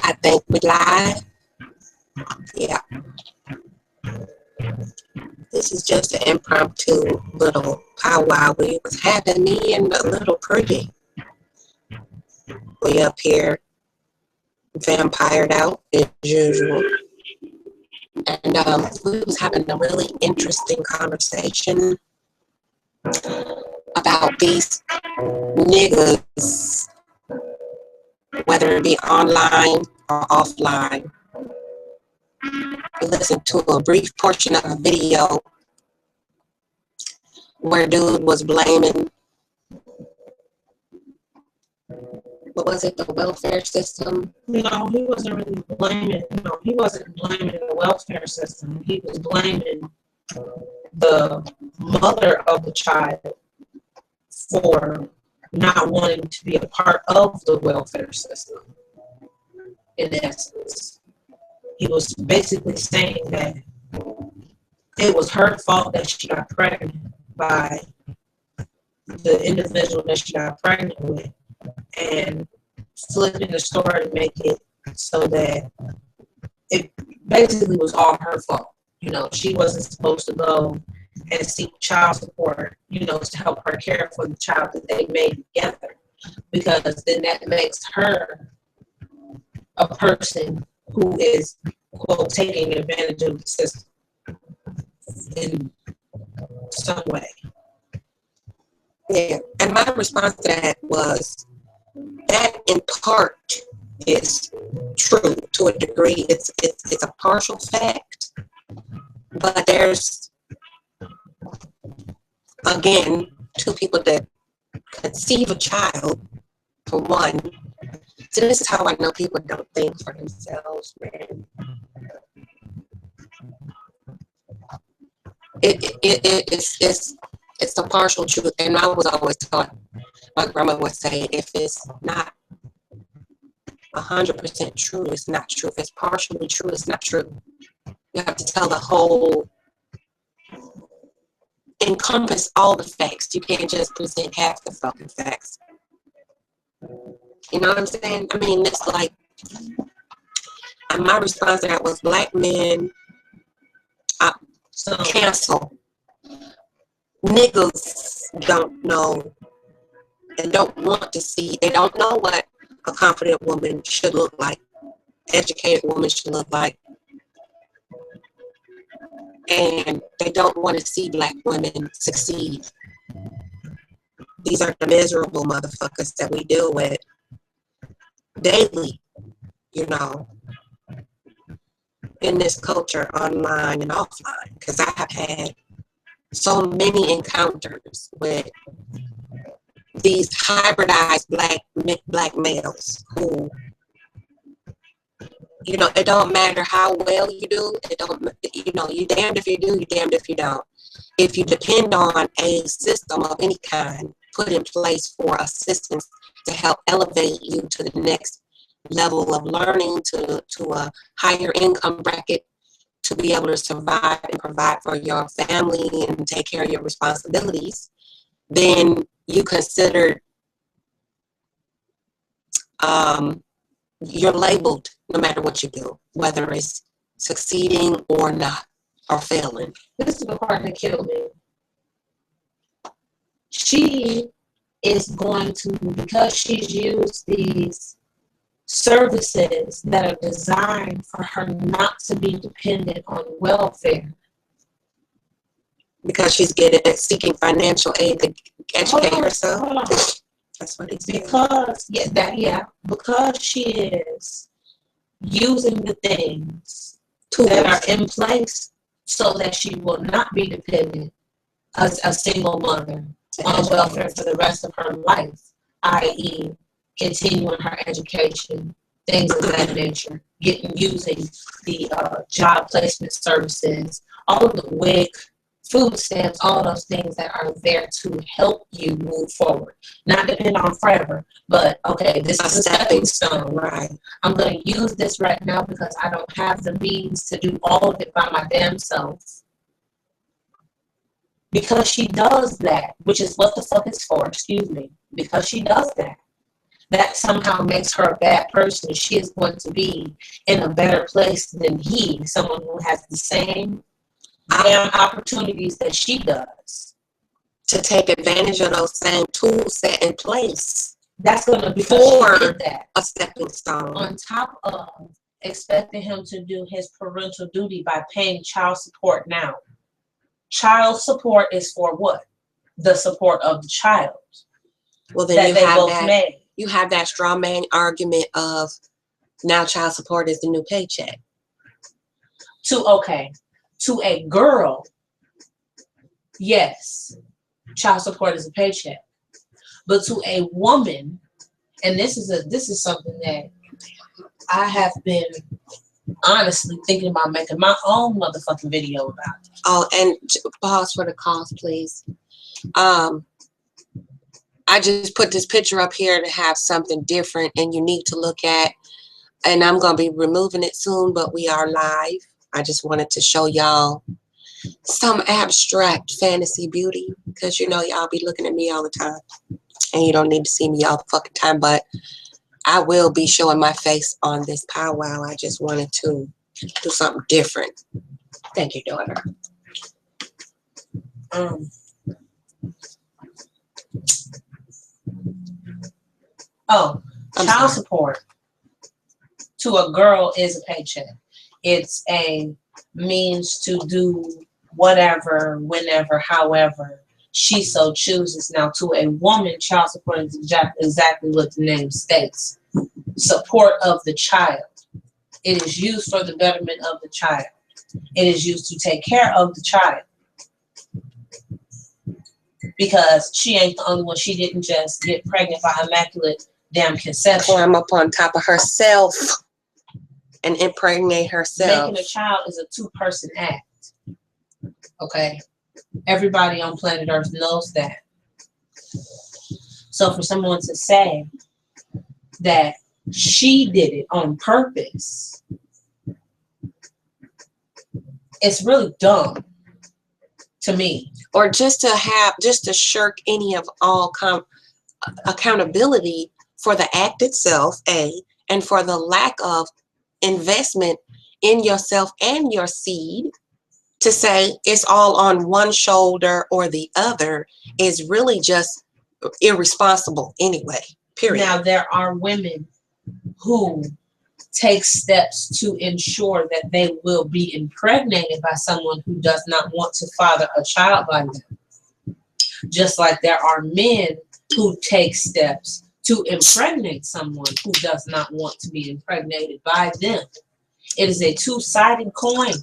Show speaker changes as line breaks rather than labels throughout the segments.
I think we live. Yeah. This is just an impromptu little powwow. We was having me and a little pretty. We up here vampired out as usual. And we was having a really interesting conversation about these niggas, whether it be online or offline. We listened to a brief portion of a video where dude was blaming, what was it, the welfare system?
No, he wasn't really blaming, he wasn't blaming the welfare system. He was blaming the mother of the child for not wanting to be a part of the welfare system, in essence. He was basically saying that it was her fault that she got pregnant by the individual that she got pregnant with, and flipping the story to make it so that it basically was all her fault. She wasn't supposed to go and seek child support, to help her care for the child that they made together, because then that makes her a person who is, quote, taking advantage of the system in some way.
Yeah, and my response to that was that in part is true to a degree. It's a partial fact, but there's, again, two people that conceive a child, for one. So this is how I know people don't think for themselves, man. It's the partial truth, and I was always taught. My grandma would say, if it's not 100% true, it's not true. If it's partially true, it's not true. You have to tell the whole, encompass all the facts. You can't just present half the fucking facts. You know what I'm saying? I mean, it's like, and my response to that was, black men cancel. Niggas don't know and don't want to see. They don't know what a confident woman should look like, educated woman should look like, and they don't want to see black women succeed. These are the miserable motherfuckers that we deal with daily, in this culture, online and offline, because I have had so many encounters with these hybridized black males who, it don't matter how well you do, you damned if you do, you damned if you don't. If you depend on a system of any kind put in place for assistance to help elevate you to the next level of learning, to a higher income bracket, to be able to survive and provide for your family and take care of your responsibilities, then you consider you're labeled no matter what you do, whether it's succeeding or not, or failing.
This is the part that killed me. She is going to, because she's used these services that are designed for her not to be dependent on welfare.
Because she's seeking financial aid to educate herself. That's what it's
because because she is using the things that are in place so that she will not be dependent as a single mother on welfare for the rest of her life, i.e., continuing her education, things of that nature, using the job placement services, all of the WIC, food stamps, all those things that are there to help you move forward. Not depend on forever, but okay, this is a stepping stone, right? I'm going to use this right now because I don't have the means to do all of it by my damn self. Because she does that, which is what the fuck it's for, excuse me, because she does that, that somehow makes her a bad person. She is going to be in a better place than he, someone who has the same damn opportunities that she does.
To take advantage of those same tools set in place.
That's going to be
for
that.
A stepping stone.
On top of expecting him to do his parental duty by paying child support now. Child support is for what? The support of the child.
Well, then you have that straw man argument of now child support is the new paycheck.
To a girl, yes, child support is a paycheck. But to a woman, and this is something that I have been honestly thinking about making my own motherfucking video about.
Oh, and pause for the calls, please. I just put this picture up here to have something different and unique to look at. And I'm going to be removing it soon, but we are live. I just wanted to show y'all some abstract fantasy beauty because, you know, y'all be looking at me all the time. And you don't need to see me all the fucking time, but I will be showing my face on this PowWow. I just wanted to do something different. Thank you, daughter.
Child support to a girl is a paycheck. It's a means to do whatever, whenever, however she so chooses. Now, to a woman, child support is exactly what the name states. Support of the child. It is used for the betterment of the child. It is used to take care of the child. Because she ain't the only one. She didn't just get pregnant by immaculate damn conception.
Climb up on top of herself and impregnate herself.
Making a child is a two-person act. Okay? Everybody on planet Earth knows that. So for someone to say that she did it on purpose, it's really dumb to me.
Or just to shirk any of all accountability for the act itself, and for the lack of investment in yourself and your seed, to say it's all on one shoulder or the other is really just irresponsible anyway, period.
Now, there are women who take steps to ensure that they will be impregnated by someone who does not want to father a child by them. Just like there are men who take steps to impregnate someone who does not want to be impregnated by them. It is a two-sided coin.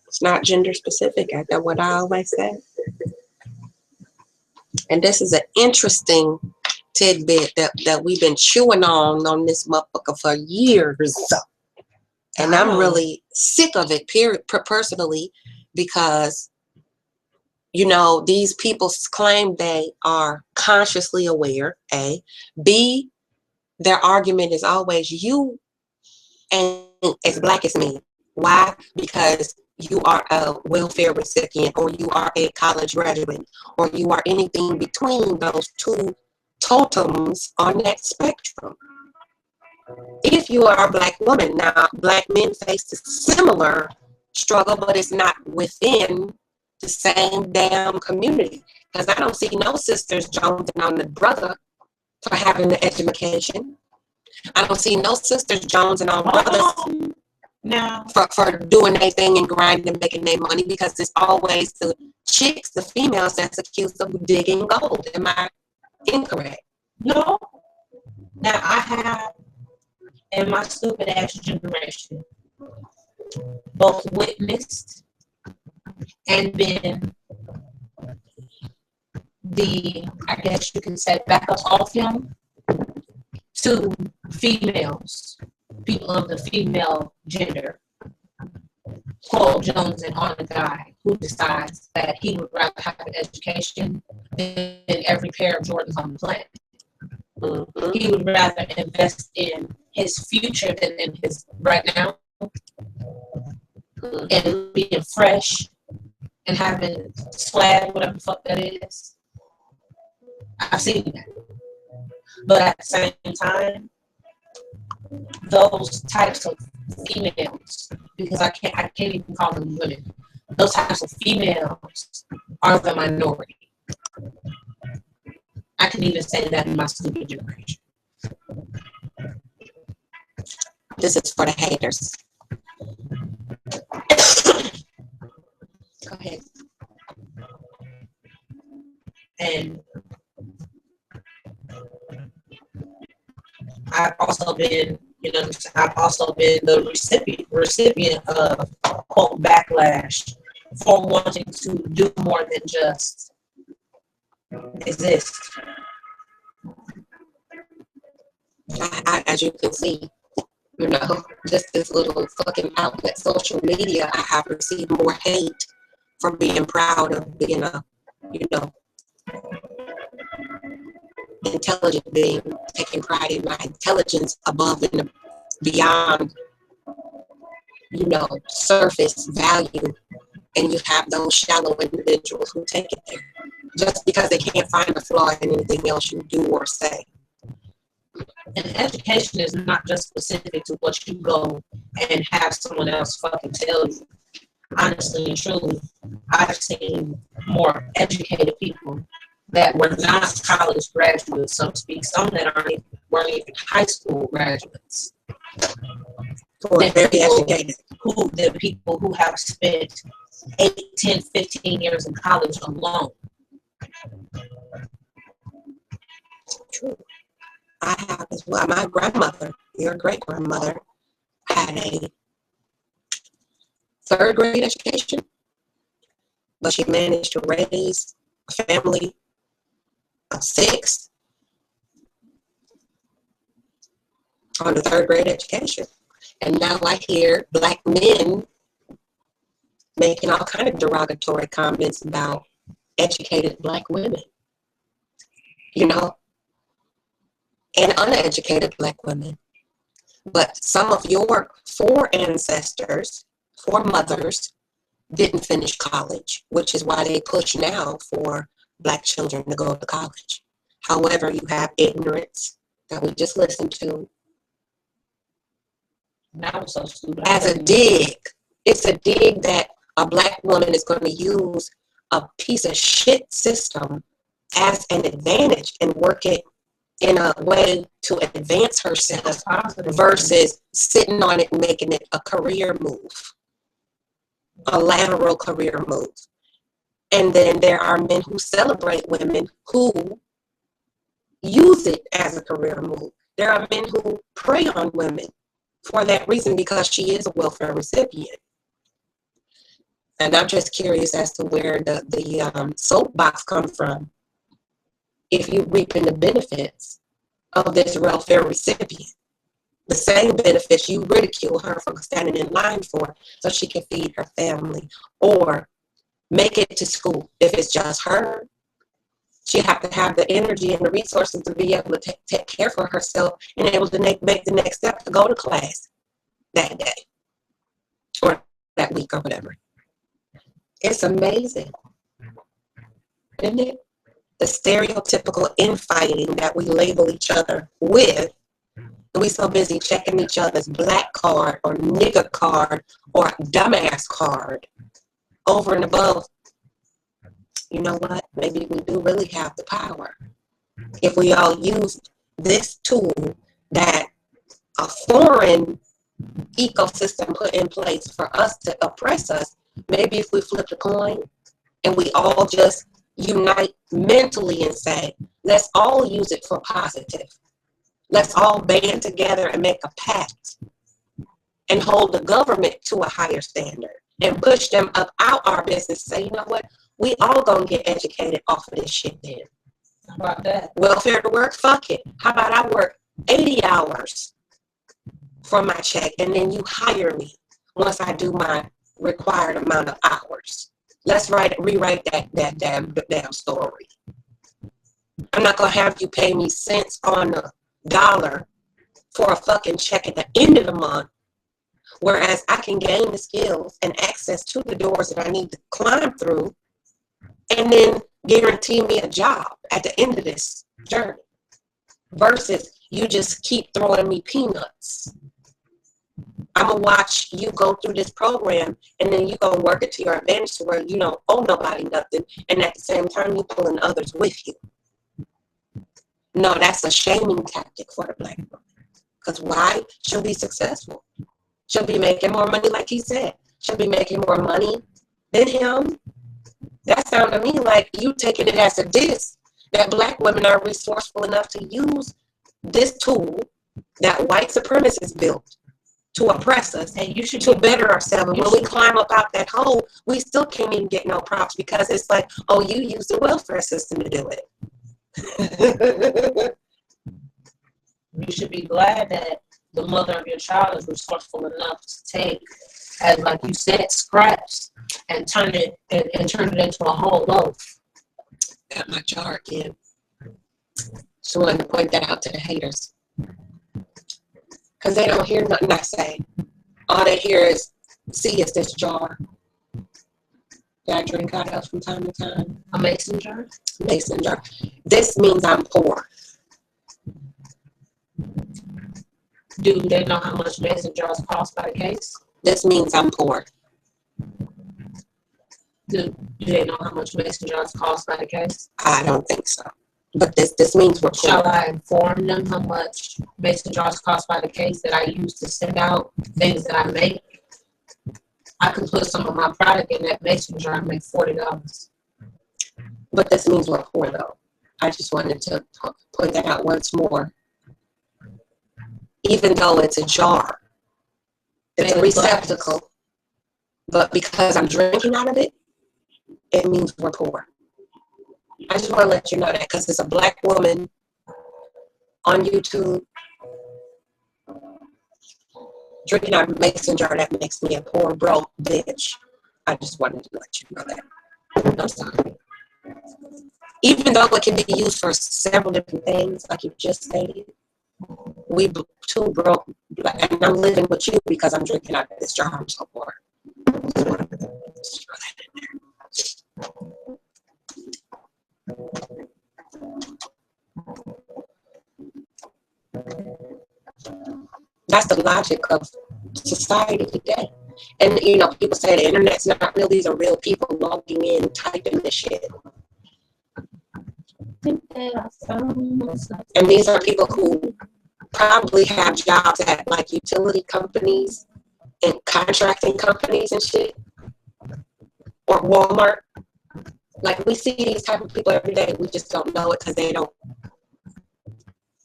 It's not gender specific. That's what I always say. And this is an interesting tidbit that we've been chewing on this motherfucker for years. And I'm really sick of it, personally, because, you know, these people claim they are consciously aware, A. B, their argument is always you ain't as black as me. Why? Because you are a welfare recipient, or you are a college graduate, or you are anything between those two totems on that spectrum. If you are a black woman, now black men face a similar struggle, but it's not within the same damn community. Because I don't see no sisters jonesing on the brother for having the education. I don't see no sisters jonesing on brothers for doing their thing and grinding and making their money, because it's always the chicks, the females, that's accused of digging gold. Am I incorrect?
No. Now, I have, in my stupid ass generation, both witnessed and been the, I guess you can say, backup off him to females, people of the female gender, quote Jones and on a guy who decides that he would rather have an education than every pair of Jordans on the planet. Mm-hmm. He would rather invest in his future than in his right now, and being fresh and having swag, whatever the fuck that is. I've seen that. But at the same time, those types of females, because I can't even call them women. Those types of females are the minority. I can even say that in my stupid generation.
This is for the haters. Go ahead.
And I've also been, I've also been the recipient of quote backlash for wanting to do more than just exist.
As you can see, just this little fucking outlet, social media, I have received more hate for being proud of being a, intelligent being, taking pride in my intelligence above and beyond, surface value. And you have those shallow individuals who take it there just because they can't find a flaw in anything else you do or say.
And education is not just specific to what you go and have someone else fucking tell you. Honestly and truly, I've seen more educated people that were not college graduates, so to speak, some that weren't even high school graduates.
Very educated.
The people who have spent 8, 10, 15 years in college alone.
True. I have as well. My grandmother, your great grandmother, had a 3rd grade education, but she managed to raise a family of 6 on the 3rd grade education. And now I hear Black men making all kind of derogatory comments about educated Black women, and uneducated Black women. But some of your foremothers didn't finish college, which is why they push now for Black children to go to college. However, you have ignorance that we just listened to.
That was so stupid.
As a dig. It's a dig that a Black woman is going to use a piece of shit system as an advantage and work it in a way to advance herself versus sitting on it and making it a career move, a lateral career move. And then there are men who celebrate women who use it as a career move. There are men who prey on women for that reason because she is a welfare recipient. And I'm just curious as to where the soapbox come from. If you're reaping the benefits of this welfare recipient, the same benefits you ridicule her for standing in line for so she can feed her family or make it to school. If it's just her, she have to have the energy and the resources to be able to take care for herself and able to make the next step to go to class that day or that week or whatever. It's amazing, isn't it? The stereotypical infighting that we label each other with. And we so busy checking each other's Black card or nigger card or dumbass card over and above. You know what? Maybe we do really have the power. If we all use this tool that a foreign ecosystem put in place for us to oppress us, maybe if we flip the coin and we all just unite mentally and say, let's all use it for positive. Let's all band together and make a pact and hold the government to a higher standard and push them up out our business. Say, you know what? We all gonna get educated off of this shit then.
How about that?
Welfare to work? Fuck it. How about I work 80 hours for my check and then you hire me once I do my required amount of hours. Let's rewrite that damn story. I'm not gonna have you pay me cents on the dollar for a fucking check at the end of the month, whereas I can gain the skills and access to the doors that I need to climb through and then guarantee me a job at the end of this journey. versus you just keep throwing me peanuts. I'm going to watch you go through this program, and then you go work it to your advantage to where you don't owe nobody nothing, and at the same time, you pulling others with you. No, that's a shaming tactic for the Black woman. Because why? She'll be successful. She'll be making more money, like he said. She'll be making more money than him. That sounds to me like you taking it as a diss that Black women are resourceful enough to use this tool that white supremacists built to oppress us and you should to better ourselves. And when we climb up out that hole, we still can't even get no props because it's like, oh, you use the welfare system to do it.
You should be glad that the mother of your child is resourceful enough to take, as like you said, scraps and turn it into a whole loaf.
Got my jar again. Just wanted to point that out to the haters. Because they don't hear nothing I say. All they hear is, see, it's this jar. That I drink out of from time to time.
A mason jar?
Mason jar. This means I'm poor.
Do they know how much mason jars cost by the case?
This means I'm poor.
Do they know how much mason jars cost by the case?
I don't think so. But this means we're poor.
Shall I inform them how much mason jars cost by the case that I use to send out things that I make? I could put some of my product in that mason jar and make $40.
But this means we're poor, though. I just wanted to point that out once more. Even though it's a jar, it's a receptacle. But because I'm drinking out of it, it means we're poor. I just want to let you know that because it's a Black woman on YouTube drinking out of a mason jar that makes me a poor, broke bitch. I just wanted to let you know that. I'm sorry. Even though it can be used for several different things, like you just stated, we too broke, and I'm living with you because I'm drinking out of this jar. I'm so poor. Just throw that in there. That's the logic of society today. And people say the internet's not real. These are real people logging in, typing this shit. And these are people who probably have jobs at like utility companies and contracting companies and shit, or Walmart. Like, we see these type of people every day. We just don't know it because they don't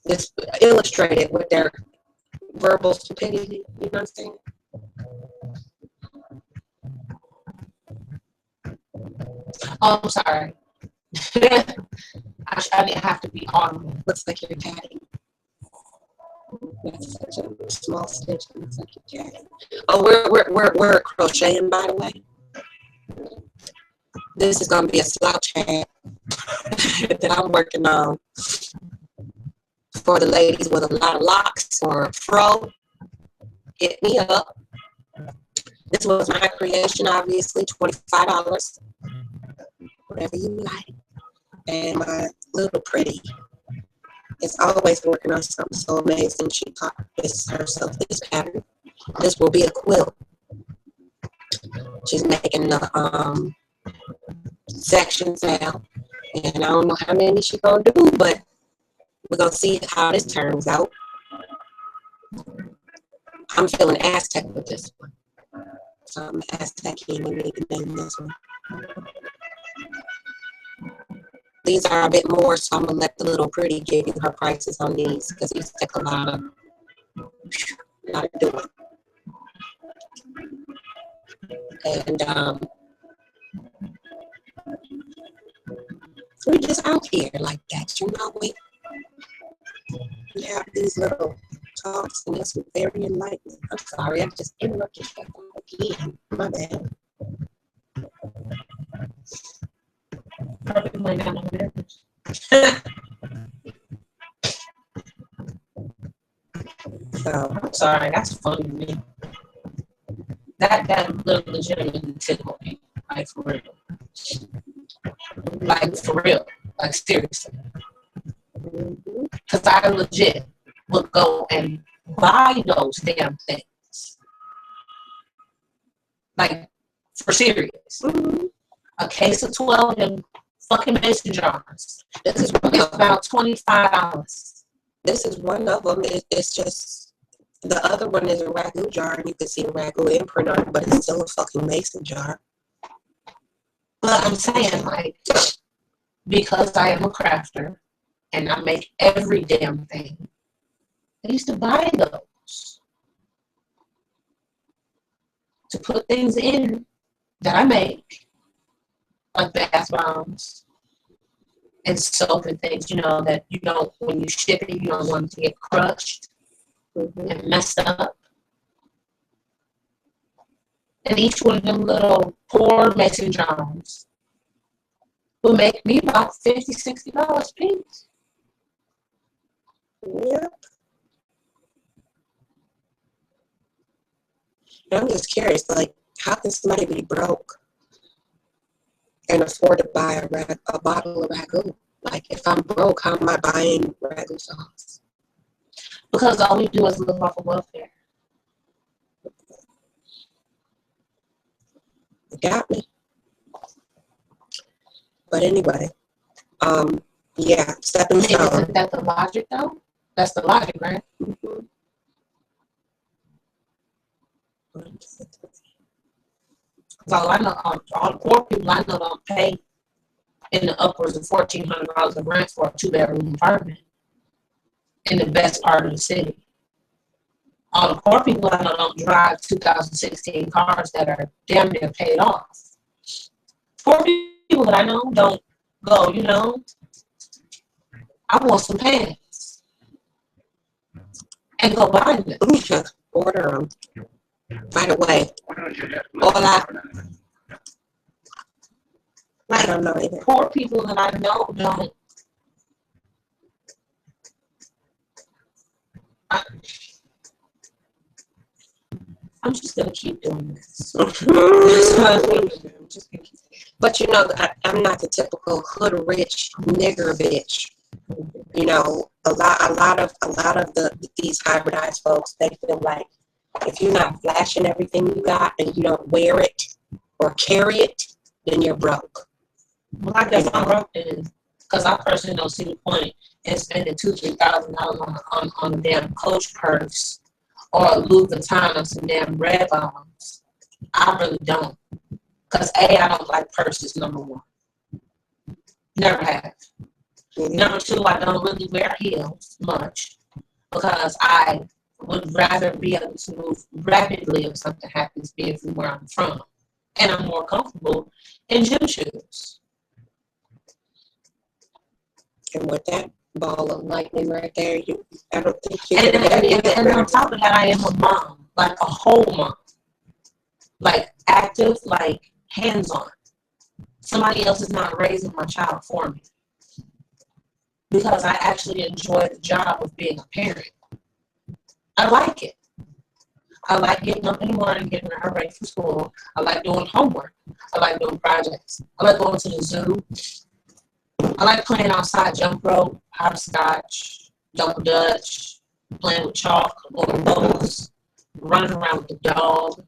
just illustrate it with their verbal stupidity. You know what I'm saying?
Oh, I'm sorry. I didn't have to be audible.
Looks like you're tatting. That's such a small stitch. Looks like you're tatting. Oh, we're crocheting, by the way. This is gonna be a slouch hat that I'm working on for the ladies with a lot of locks or a fro. Hit me up. This was my creation, obviously, $25. Whatever you like. And my little pretty is always working on something so amazing. She taught herself this pattern. This will be a quilt. She's making the sections now. And I don't know how many she's going to do, but we're going to see how this turns out. I'm feeling Aztec with this one. So I'm Aztec-y when we name this one. These are a bit more, so I'm going to let the little pretty give you her prices on these because these take a lot of doing. And we're just out here like that, we have these little talks, and it's very enlightening. I'm sorry, I just interrupted you again. My bad.
Perfectly got no business.
So,
I'm sorry, that's funny to me. That little legitimately tickled me. Like, for real. Like, for real. Like, seriously. Because I legit would go and buy those damn things. Like, for serious.
Mhm.
A case of 12 of them fucking mason jars. This is about $25.
This is one of them. It's just the other one is a ragu jar, and you can see the ragu imprint on it, but it's still a fucking mason jar.
But I'm saying, like, because I am a crafter and I make every damn thing, I used to buy those to put things in that I make, like bath bombs and soap and things, you know, that you don't, when you ship it, you don't want it to get crushed and messed up. And each one of them little poor mason jars will make me about $50, $60 a piece.
Yep. I'm just curious, like, how can somebody be broke and afford to buy a bottle of ragu? Like, if I'm broke, how am I buying ragu sauce?
Because all we do is live off of welfare.
It got me. But anyway, yeah, stepping stone.
Isn't that the logic, though? That's the logic, right?
Mhm.
So I know all the poor people I know don't pay in the upwards of $1,400 of rent for a 2-bedroom apartment in the best part of the city. All the poor people I know don't drive 2016 cars that are damn near paid off. Poor people that I know don't go, you know, I want some pants and go buy them.
Order them. By the way, hola. I don't know either.
Poor people that I know don't. I'm just gonna keep doing this.
But you know, I'm not the typical hood rich nigger bitch. You know, a lot of these hybridized folks, they feel like if you're not flashing everything you got and you don't wear it or carry it, then you're broke.
Well, I guess I'm broke then, because I personally don't see the point in spending $2,000-$3,000 on a damn Coach purse or a Louis Vuitton on some damn red bottoms. I really don't, because I don't like purses. Number one, never have. Number two, I don't really wear heels much because I would rather be able to move rapidly if something happens, be it from where I'm from, and I'm more comfortable in gym shoes.
And with that ball of lightning right there, I don't think you.
And on top of that, I am a mom, like a whole mom, like active, like hands-on. Somebody else is not raising my child for me because I actually enjoy the job of being a parent. I like it. I like getting up in the morning, getting her ready for school. I like doing homework. I like doing projects. I like going to the zoo. I like playing outside, jump rope, hopscotch, double dutch, playing with chalk, going boats, running around with the dog,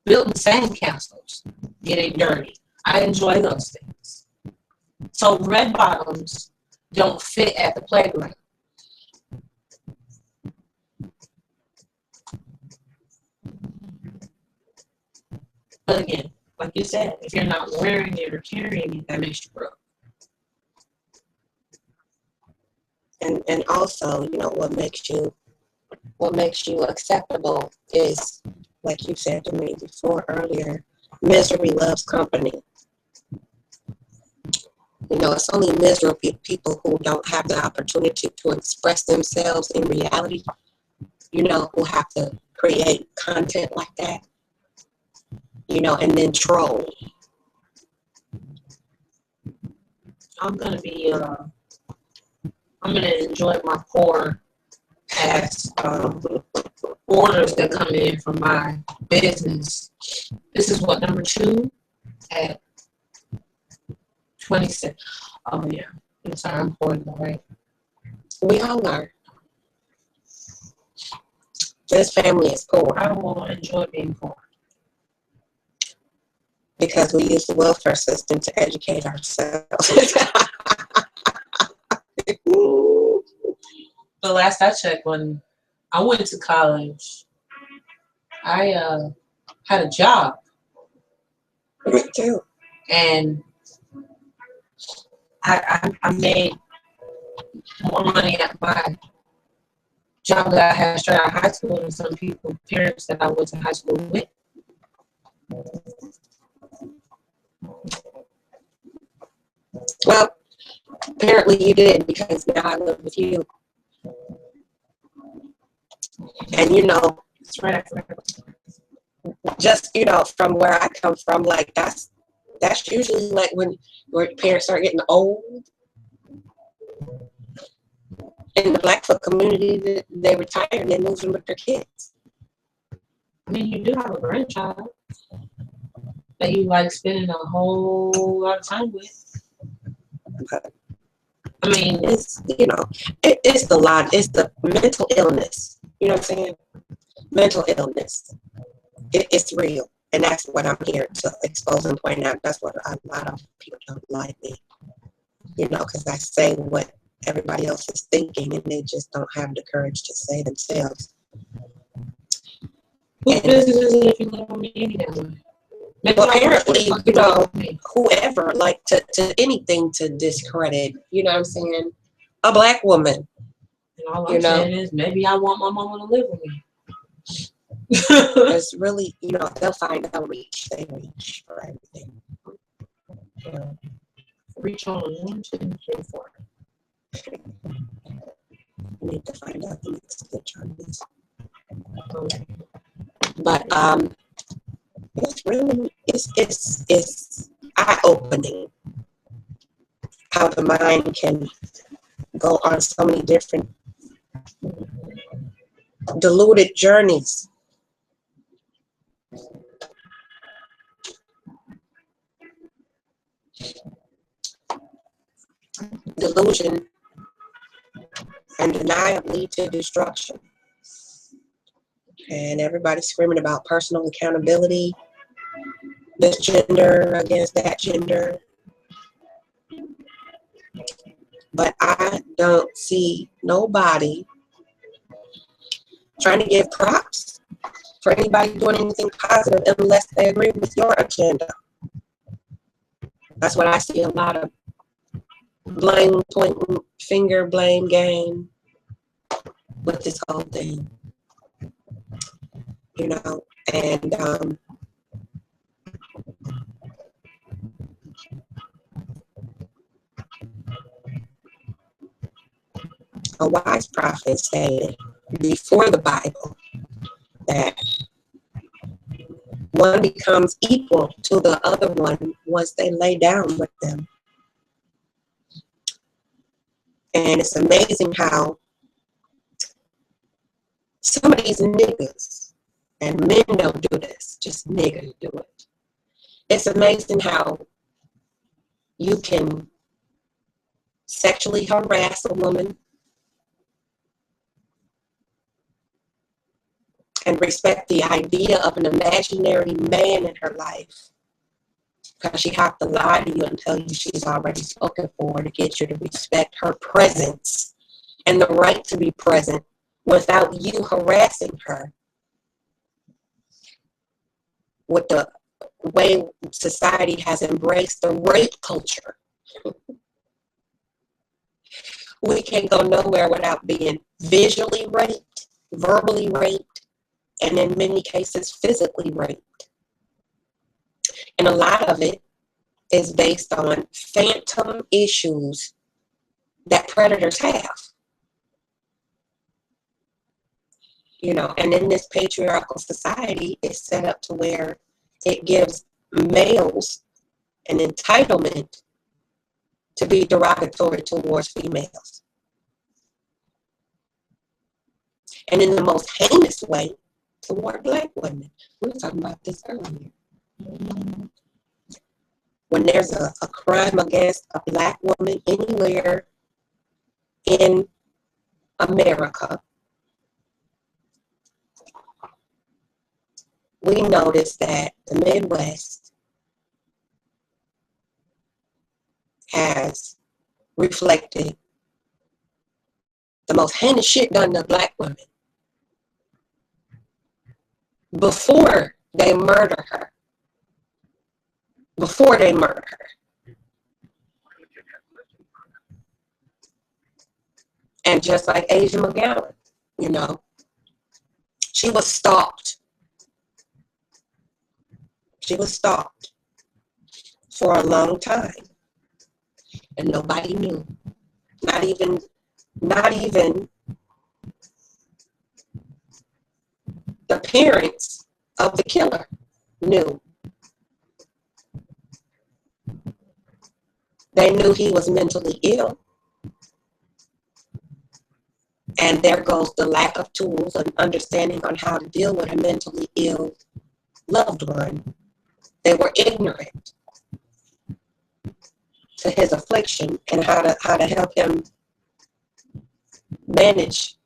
building sandcastles, getting dirty. I enjoy those things. So red bottoms don't fit at the playground. But again, like you said, if you're not wearing it or carrying it, that makes you broke.
And also, you know, what makes you acceptable is, like you said to me before earlier, misery loves company. You know, it's only miserable people who don't have the opportunity to express themselves in reality, you know, who have to create content like that, you know, and then troll.
I'm gonna enjoy my poor ass orders that come in from my business. This is what, number 2 at 26. Oh yeah, I'm sorry, I'm poor though, right?
We all are. This family is poor.
I will enjoy being poor.
Because we use the welfare system to educate ourselves.
The last I checked, when I went to college, I had a job.
Me too.
And I made more money at my job that I had straight out of high school than some people, parents that I went to high school with.
Well, apparently you did, because now I live with you. And
It's right after
just from where I come from, like that's usually like when parents start getting old. In the Blackfoot community, they retire and they move in with their kids.
I mean, you do have a grandchild that you like spending a whole lot of time with.
But,
I mean,
it's it's the mental illness. You know what I'm saying? Mental illness. It's real, and that's what I'm here to expose and point out. That's what a lot of people don't like me. Because I say what everybody else is thinking, and they just don't have the courage to say themselves.
whose business is it if you live on me anyway?
Well, apparently, whoever, like, to anything to discredit, you know what I'm saying, a Black woman.
And all I'm saying is, maybe I want my mama to live with me.
It's really, they'll find out reach. They reach for everything.
Reach on 1, 2, 3, 4.
I need to find out the next stitch on this.
Okay.
But it's really it's eye-opening how the mind can go on so many different deluded journeys. Delusion and denial lead to destruction. And everybody's screaming about personal accountability, this gender against that gender. But I don't see nobody trying to give props for anybody doing anything positive unless they agree with your agenda. That's what I see a lot of blame, pointing finger, blame game with this whole thing. And a wise prophet stated before the Bible that one becomes equal to the other one once they lay down with them. And it's amazing how some of these niggas, and men don't do this, just niggas do it. It's amazing how you can sexually harass a woman and respect the idea of an imaginary man in her life, because she have to lie to you and tell you she's already spoken for to get you to respect her presence and the right to be present without you harassing her with the way society has embraced the rape culture. We can't go nowhere without being visually raped, verbally raped, and in many cases physically raped. And a lot of it is based on phantom issues that predators have. And in this patriarchal society, it's set up to where it gives males an entitlement to be derogatory towards females. And in the most heinous way, toward Black women. We were talking about this earlier. When there's a crime against a Black woman anywhere in America, we noticed that the Midwest has reflected the most heinous shit done to Black women before they murder her. Before they murder her. And just like Asia McGowan, you know, she was stalked. She was stalked for a long time. And nobody knew. Not even the parents of the killer knew. They knew he was mentally ill. And there goes the lack of tools and understanding on how to deal with a mentally ill loved one. They were ignorant to his affliction and how to help him manage.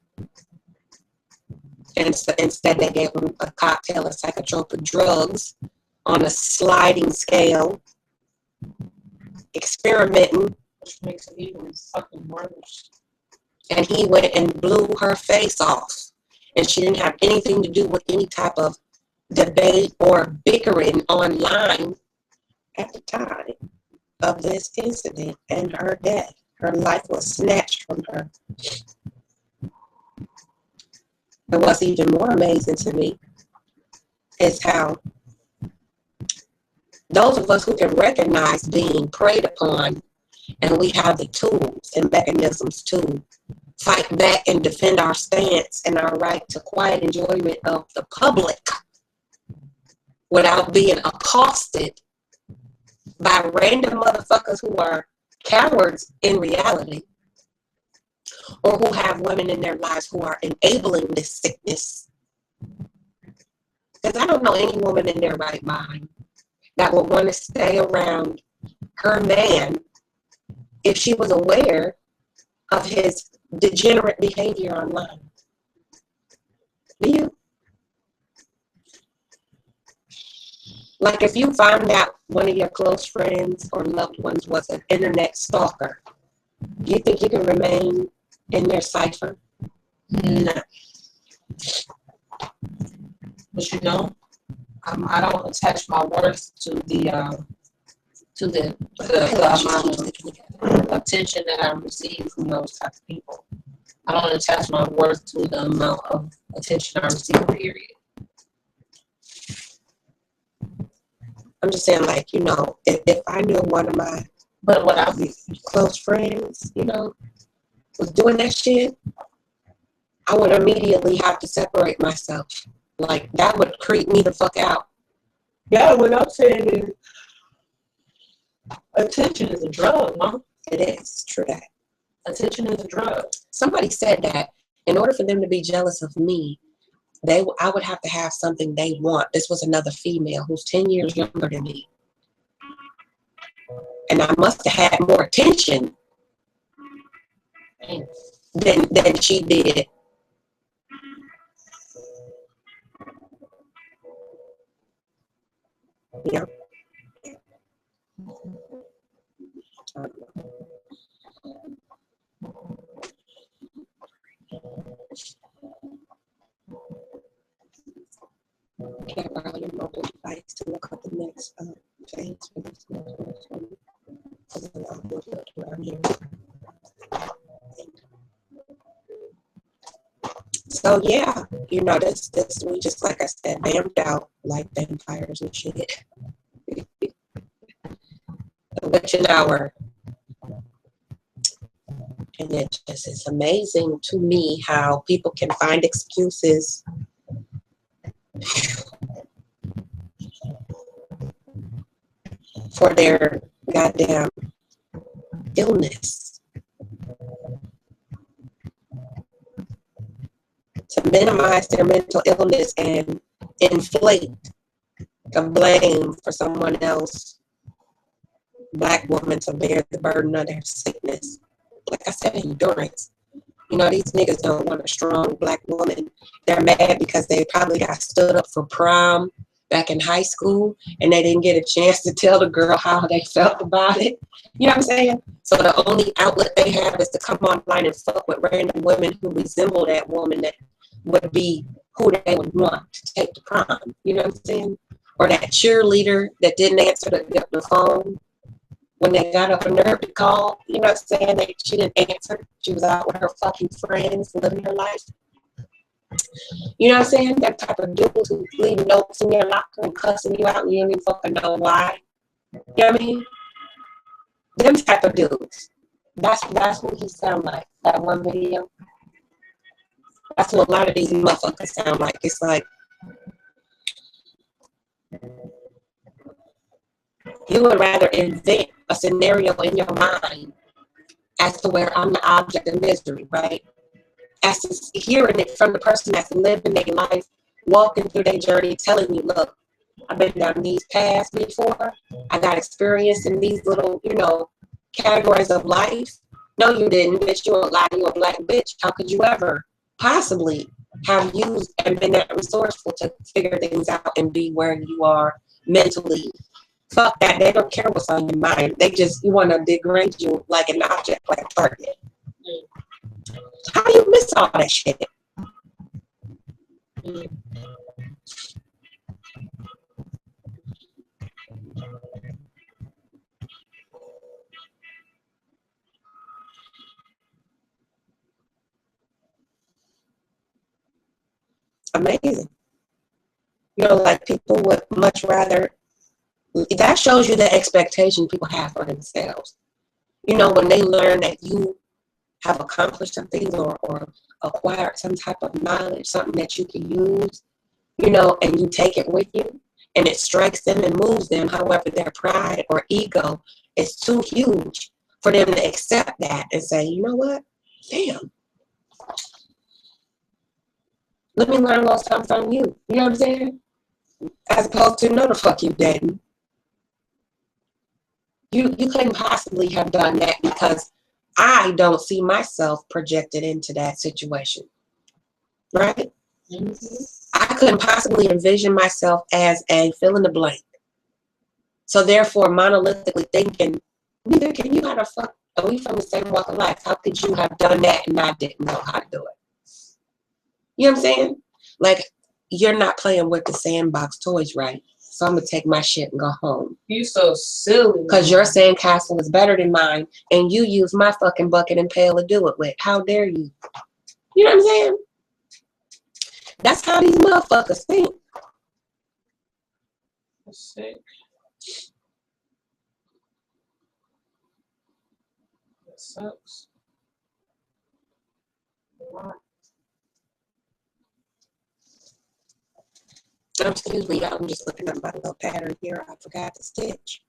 And so instead they gave him a cocktail of psychotropic drugs on a sliding scale, experimenting.
Which makes it even fucking worse.
And he went and blew her face off. And she didn't have anything to do with any type of debate or bickering online at the time of this incident and her death. Her life was snatched from her. And what's even more amazing to me is how those of us who can recognize being preyed upon, and we have the tools and mechanisms to fight back and defend our stance and our right to quiet enjoyment of the public without being accosted by random motherfuckers who are cowards in reality, or who have women in their lives who are enabling this sickness. Because I don't know any woman in their right mind that would want to stay around her man if she was aware of his degenerate behavior online. Do you? Like if you found out one of your close friends or loved ones was an internet stalker, do you think you can remain in their cipher? No.
But you know, I don't attach my worth to the amount of attention that I receive from those type of people. I don't attach my worth to the amount of attention I receive, period.
I'm just saying, like, you know, if I knew one of my close friends, you know, was doing that shit, I would immediately have to separate myself. Like, that would creep me the fuck out.
Yeah, what I'm saying is, attention is a drug, Mom.
It is true that.
Attention is a drug.
Somebody said that in order for them to be jealous of me, I would have to have something they want. This was another female who's 10 years younger than me. And I must have had more attention than she did. Yeah. Can't borrow your mobile device to look up the next phase for this next one. So yeah, you know, this we just, like I said, vamped out like vampires and shit. The witching hour. And it just is amazing to me how people can find excuses for their goddamn illness, to minimize their mental illness and inflate the blame for someone else, Black woman, to bear the burden of their sickness. Like I said, endurance. You know, these niggas don't want a strong black woman. They're mad because they probably got stood up for prom back in high school and they didn't get a chance to tell the girl how they felt about it. You know what I'm saying? So the only outlet they have is to come online and fuck with random women who resemble that woman that would be who they would want to take to prom. You know what I'm saying? Or that cheerleader that didn't answer the phone when they got up a nerve to call, you know what I'm saying? She didn't answer. She was out with her fucking friends living her life. You know what I'm saying? That type of dude who leave notes in your locker and cussing you out and you don't even fucking know why. You know what I mean? Them type of dudes. That's what he sound like. That one video. That's what a lot of these motherfuckers sound like. It's like you would rather invent a scenario in your mind as to where I'm the object of misery, right? As to hearing it from the person that's living their life, walking through their journey, telling you, look, I've been down these paths before. I got experience in these little, categories of life. No, you didn't, bitch. You a lie. You a black bitch. How could you ever possibly have used and been that resourceful to figure things out and be where you are mentally? Fuck that. They don't care what's on your mind. They just want to degrade you like an object, like a target. How do you miss all that shit? Amazing. Like people would much rather, that shows you the expectation people have for themselves. When they learn that you have accomplished something or acquired some type of knowledge, something that you can use, and you take it with you and it strikes them and moves them. However, their pride or ego is too huge for them to accept that and say, you know what? Damn. Let me learn a little something from you. You know what I'm saying? As opposed to, no, the fuck you didn't. You couldn't possibly have done that because I don't see myself projected into that situation. Right? Mm-hmm. I couldn't possibly envision myself as a fill in the blank. So therefore, monolithically thinking, neither can you. How the fuck are we from the same walk of life? How could you have done that and I didn't know how to do it? You know what I'm saying? Like, you're not playing with the sandbox toys right. So I'm going to take my shit and go home.
You so silly.
Because your sandcastle is better than mine and you use my fucking bucket and pail to do it with. How dare you? You know what I'm saying? That's how these motherfuckers think.
That's sick. That sucks.
Excuse me, I'm just looking at my little pattern here. I forgot to stitch.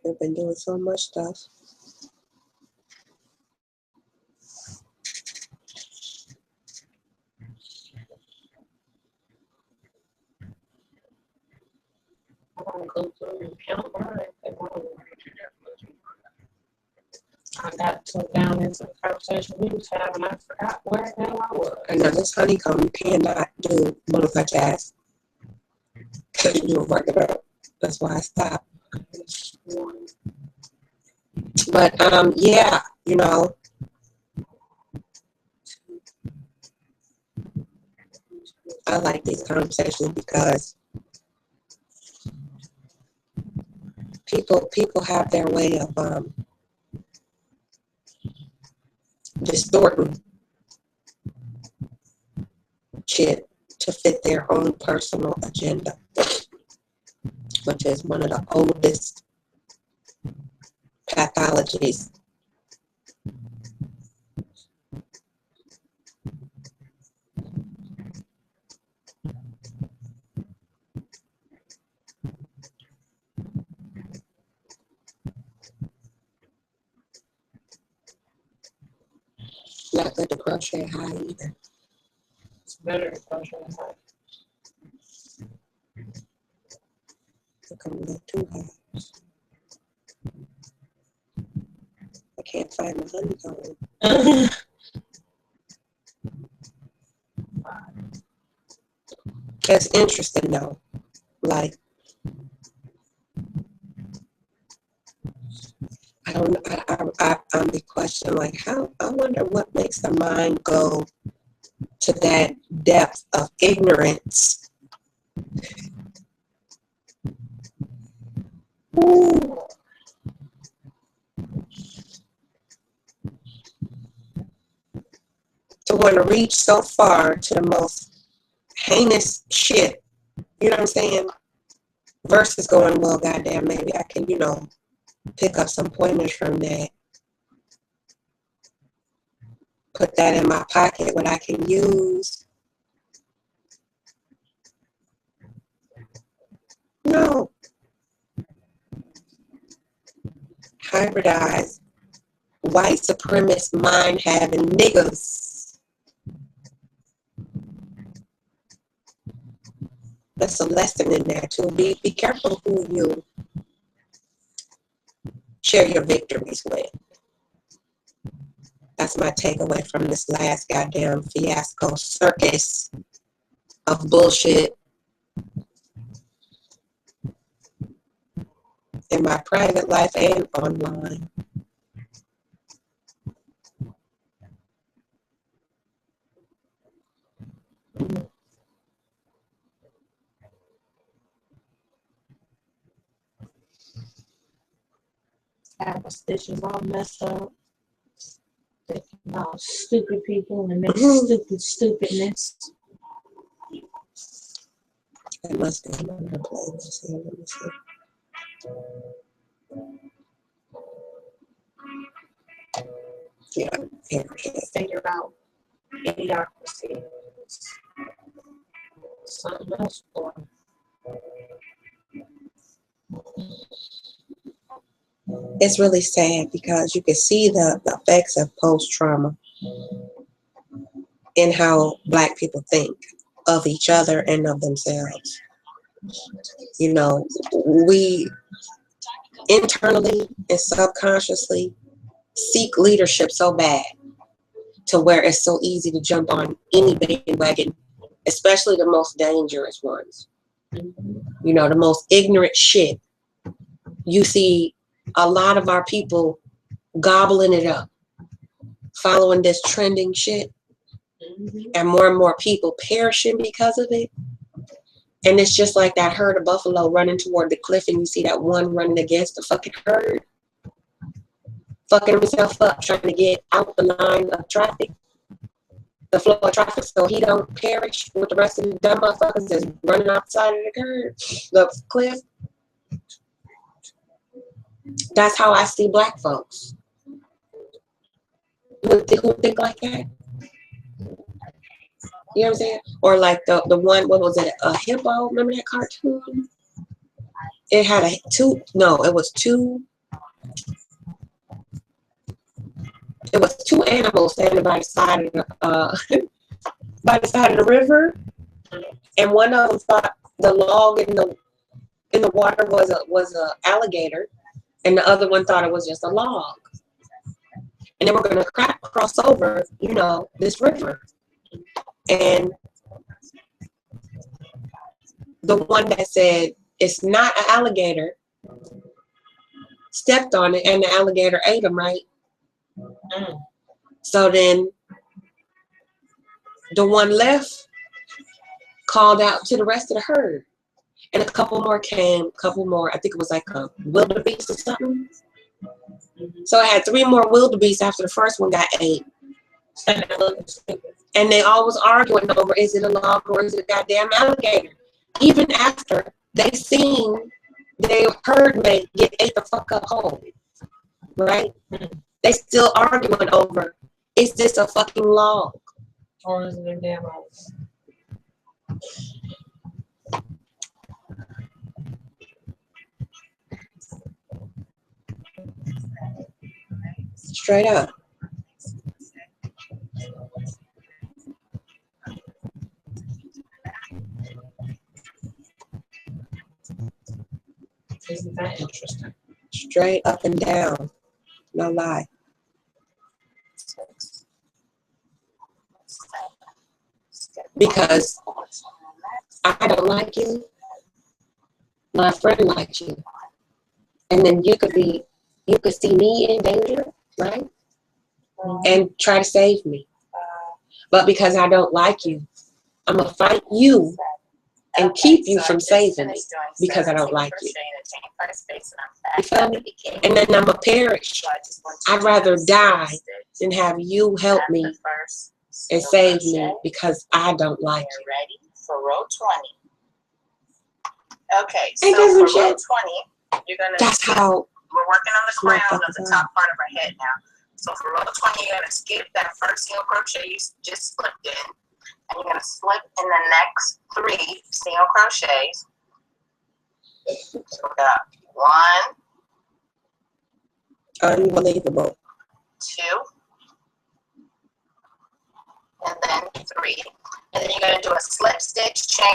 We've been doing so much stuff.
I want to go through and count mine. I got took down into the conversation we was having. I forgot where the hell I was.
I know this honeycomb you cannot do multitask because you were working out. That's why I stopped. But yeah, I like these conversations because people have their way of distorting shit to fit their own personal agenda, which is one of the oldest pathologies. Not good to crochet high either.
It's better to crochet high.
It can be too high. can't find my honeycomb. That's interesting though. Like, I don't know. I'm the question, like, how, I wonder what makes the mind go to that depth of ignorance. Ooh. To want to reach so far to the most heinous shit, you know what I'm saying? Versus going, well, goddamn, maybe I can, pick up some pointers from that. Put that in my pocket, what I can use. No. Hybridized, white supremacist mind having niggas. That's a lesson in there too. Be careful who you share your victories with. That's my takeaway from this last goddamn fiasco circus of bullshit in my private life and online.
Have my stitches all messed up. Thinking about stupid people and their stupidness.
That must be another playlist here. Let me see. Yeah, here it is.
Figure out idiocracy. Something else for them.
It's really sad because you can see the effects of post-trauma in how Black people think of each other and of themselves. We internally and subconsciously seek leadership so bad to where it's so easy to jump on any bandwagon, especially the most dangerous ones. The most ignorant shit. You see a lot of our people gobbling it up, following this trending shit, and more people perishing because of it. And it's just like that herd of buffalo running toward the cliff, and you see that one running against the fucking herd, fucking himself up, trying to get out the line of traffic, the flow of traffic, so he don't perish with the rest of the dumb motherfuckers that's running outside of the cliff. That's how I see Black folks. Who think like that? You know what I'm saying? Or like the one, what was it? A hippo? Remember that cartoon? It had it was two animals standing by the side of the by the side of the river, and one of them thought the log in the water was a alligator, and the other one thought it was just a log, and they were going to cross over, this river. And the one that said it's not an alligator stepped on it, and the alligator ate him, right? So then the one left called out to the rest of the herd, and a couple more came. I think it was like a wildebeest or something. So I had 3 more wildebeest after the first one got ate. And they all was arguing over, is it a log or is it a goddamn alligator? Even after they seen their herd mate get ate the fuck up whole, right? They still arguing over, is this a fucking log?
Or is it a damn log?
Straight up.
Isn't that interesting?
Straight up and down. No lie. because I don't like you, my friend likes you, and then you could see me in danger, right? And try to save me. But because I don't like you, I'm gonna fight you and keep you from saving me because I don't like you. You feel me? And then I'm a perish. I'd rather die than have you help me and save me because I don't like you.
Ready for row 20. Okay, so for row 20, you're gonna.
That's how.
We're working on the crown of the top part of our head now. So for row 20, you're gonna skip that first single crochet you just slipped in, and you're gonna slip in the next 3 single crochets. So we got 1,
Unbelievable.
2, and then 3. And then you're going to do a slip stitch, chain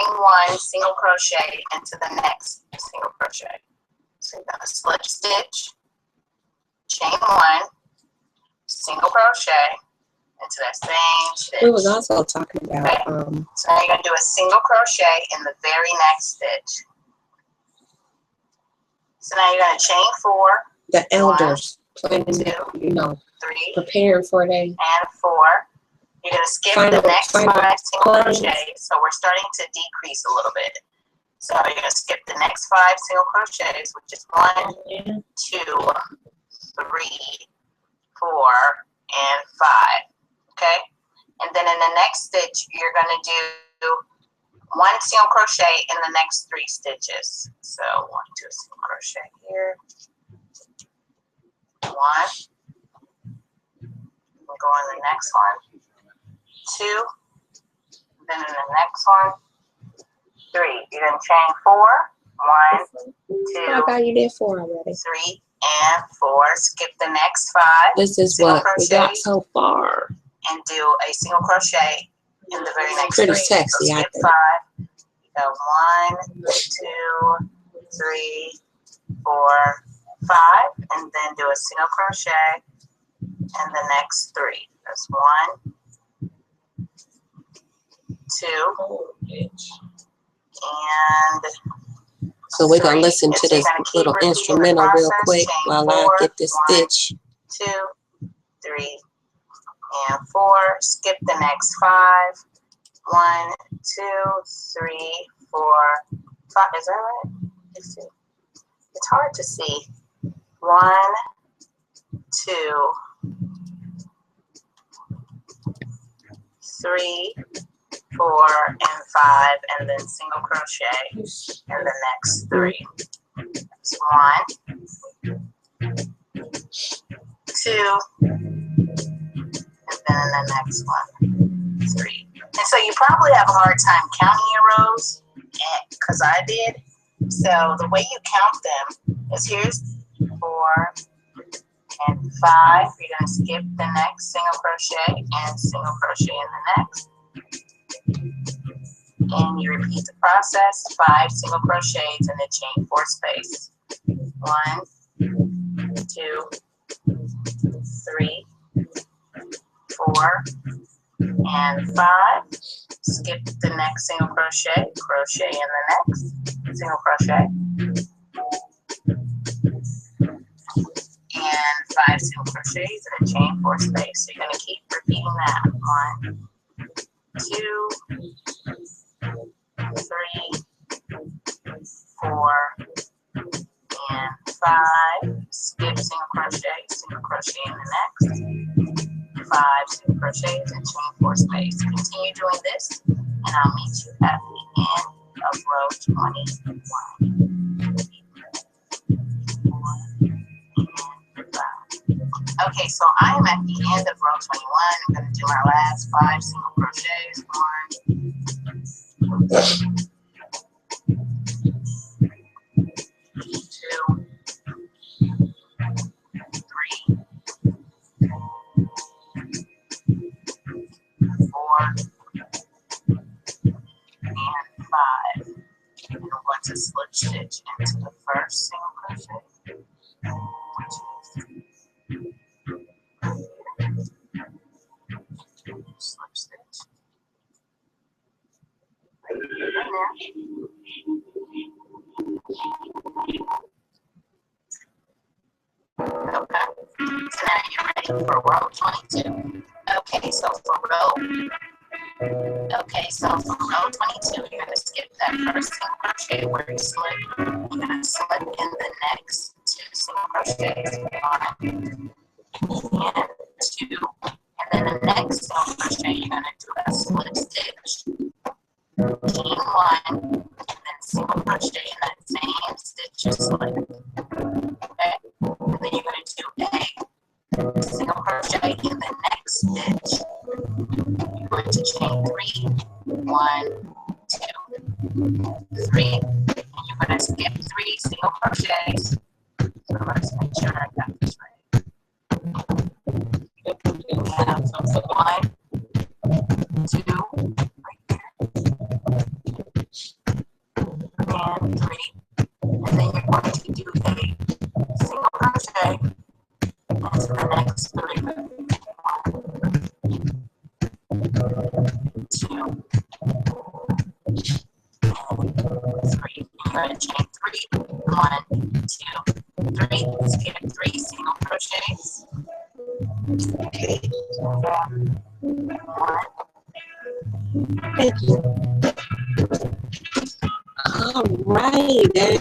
1, single crochet into the next single crochet. So you're going to slip stitch, chain 1, single crochet into that same stitch.
We was also talking about
So now you're going to do a single crochet in the very next stitch. So now you're going to chain 4.
the elders planning,
2,
you know,
3,
preparing for they
and 4. You're going to skip the next 5 single crochets. So we're starting to decrease a little bit. So you're going to skip the next 5 single crochets, which is 1, 2, 3, 4, and 5. Okay? And then in the next stitch, you're going to do 1 single crochet in the next 3 stitches. So 1, 2 single crochet here. 1. We'll go on the next one. 2. Then in the next one, 3. You're going to chain 4. 1, 2,
I got you there 4 already.
3, and 4. Skip the next 5.
This is what we got so far.
And do a single crochet in the very next
Pretty
3.
sexy,
so
I
skip
think.
5. You go 1, 2, 3, 4, 5, and then do a single crochet in the next 3. That's 1, 2, and
So we're going to
3.
listen to this little instrumental real quick while I get this stitch.
2, 3, and 4. Skip the next 5. 1, 2, 3, 4, 5. Is that right? Let's see. It's hard to see. 1, 2, 3, 4, and 5, and then single crochet in the next 3. That's 1, 2, and then in the next one, 3. And so you probably have a hard time counting your rows, because I did. So the way you count them is here's 4 and 5. You're going to skip the next single crochet and single crochet in the next. And you repeat the process, 5 single crochets and then chain 4 space. 1, 2, 3, 4, and 5. Skip the next single crochet, crochet in the next single crochet, and 5 single crochets and a chain 4 space. So you're going to keep repeating that. 1, 2, 3, 4, and 5. Skip single crochet in the next. 5 single crochets and chain 4 space. Continue doing this, and I'll meet you at the end of row 21. 5. Okay, so I am at the end of row 21. I'm going to do my last 5 single crochets. 1, 2, 3, 4, and 5. And I'm going to slip stitch into the first single crochet, which is slip stitch, Alright, you ready for row 22? Okay, so for row 22, you're gonna skip that first single crochet where you slip. You're gonna slip in the next 2 single crochets. 1 and 2. And then the next single crochet, you're gonna do a slip stitch. Chain 1, and then single crochet in that same stitch you slipped. Okay? And then you're gonna do a single crochet in the next stitch. You're going to chain 3, 1, 2, 3, and you're going to skip 3 single crochets. So let's make sure I got this right. So 1, 2, right there, and 3, and then you're going to do a single crochet into the next 3. 2, and 3. You're going to chain 3, 1, 2, 3. Skip 3 single crochets.
Okay.
1.
Thank you. All right, then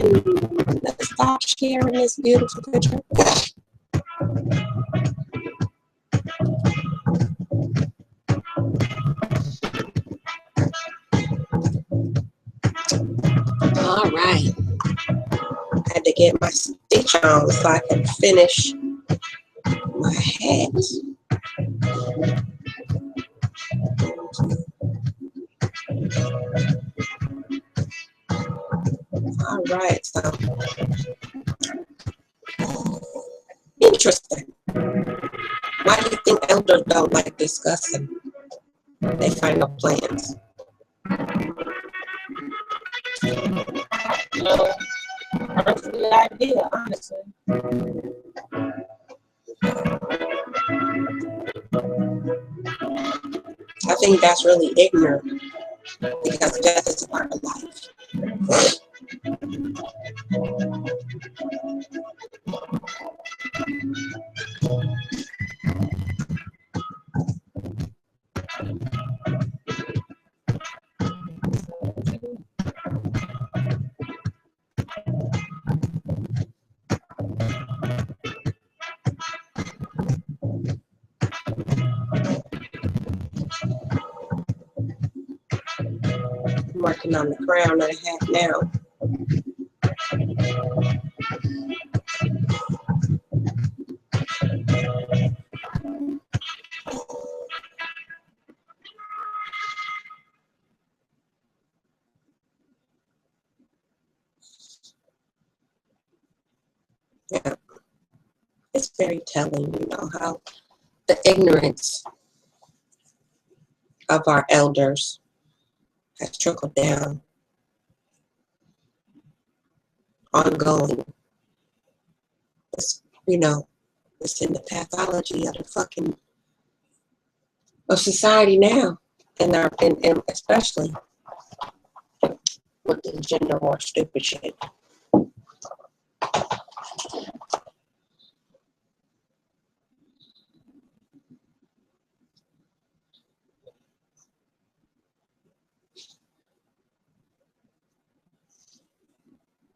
let's stop sharing this beautiful picture. All right. I had to get my stitch on so I can finish my hat. All right, so interesting. Why do you think elders don't like discussing their final plans?
No earthly idea, honestly.
I think that's really ignorant because death is a part of life. I'm working on the crown of the hat now. Yeah, it's very telling, you know, how the ignorance of our elders has trickled down, ongoing. It's, you know, it's in the pathology of the fucking of society now, and especially with the gender war stupid shit.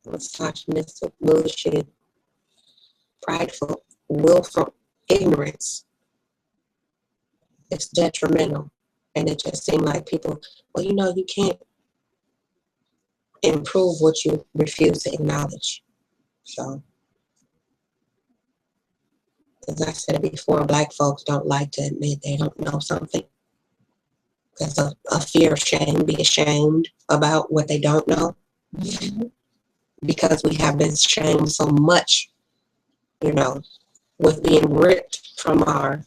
Misogynistic bullshit, prideful, willful ignorance. It's detrimental, and it just seemed like people, well, you know, you can't improve what you refuse to acknowledge. So, as I said before, Black folks don't like to admit they don't know something because of fear of shame, be ashamed about what they don't know. Mm-hmm. Because we have been shamed so much, you know, with being ripped from our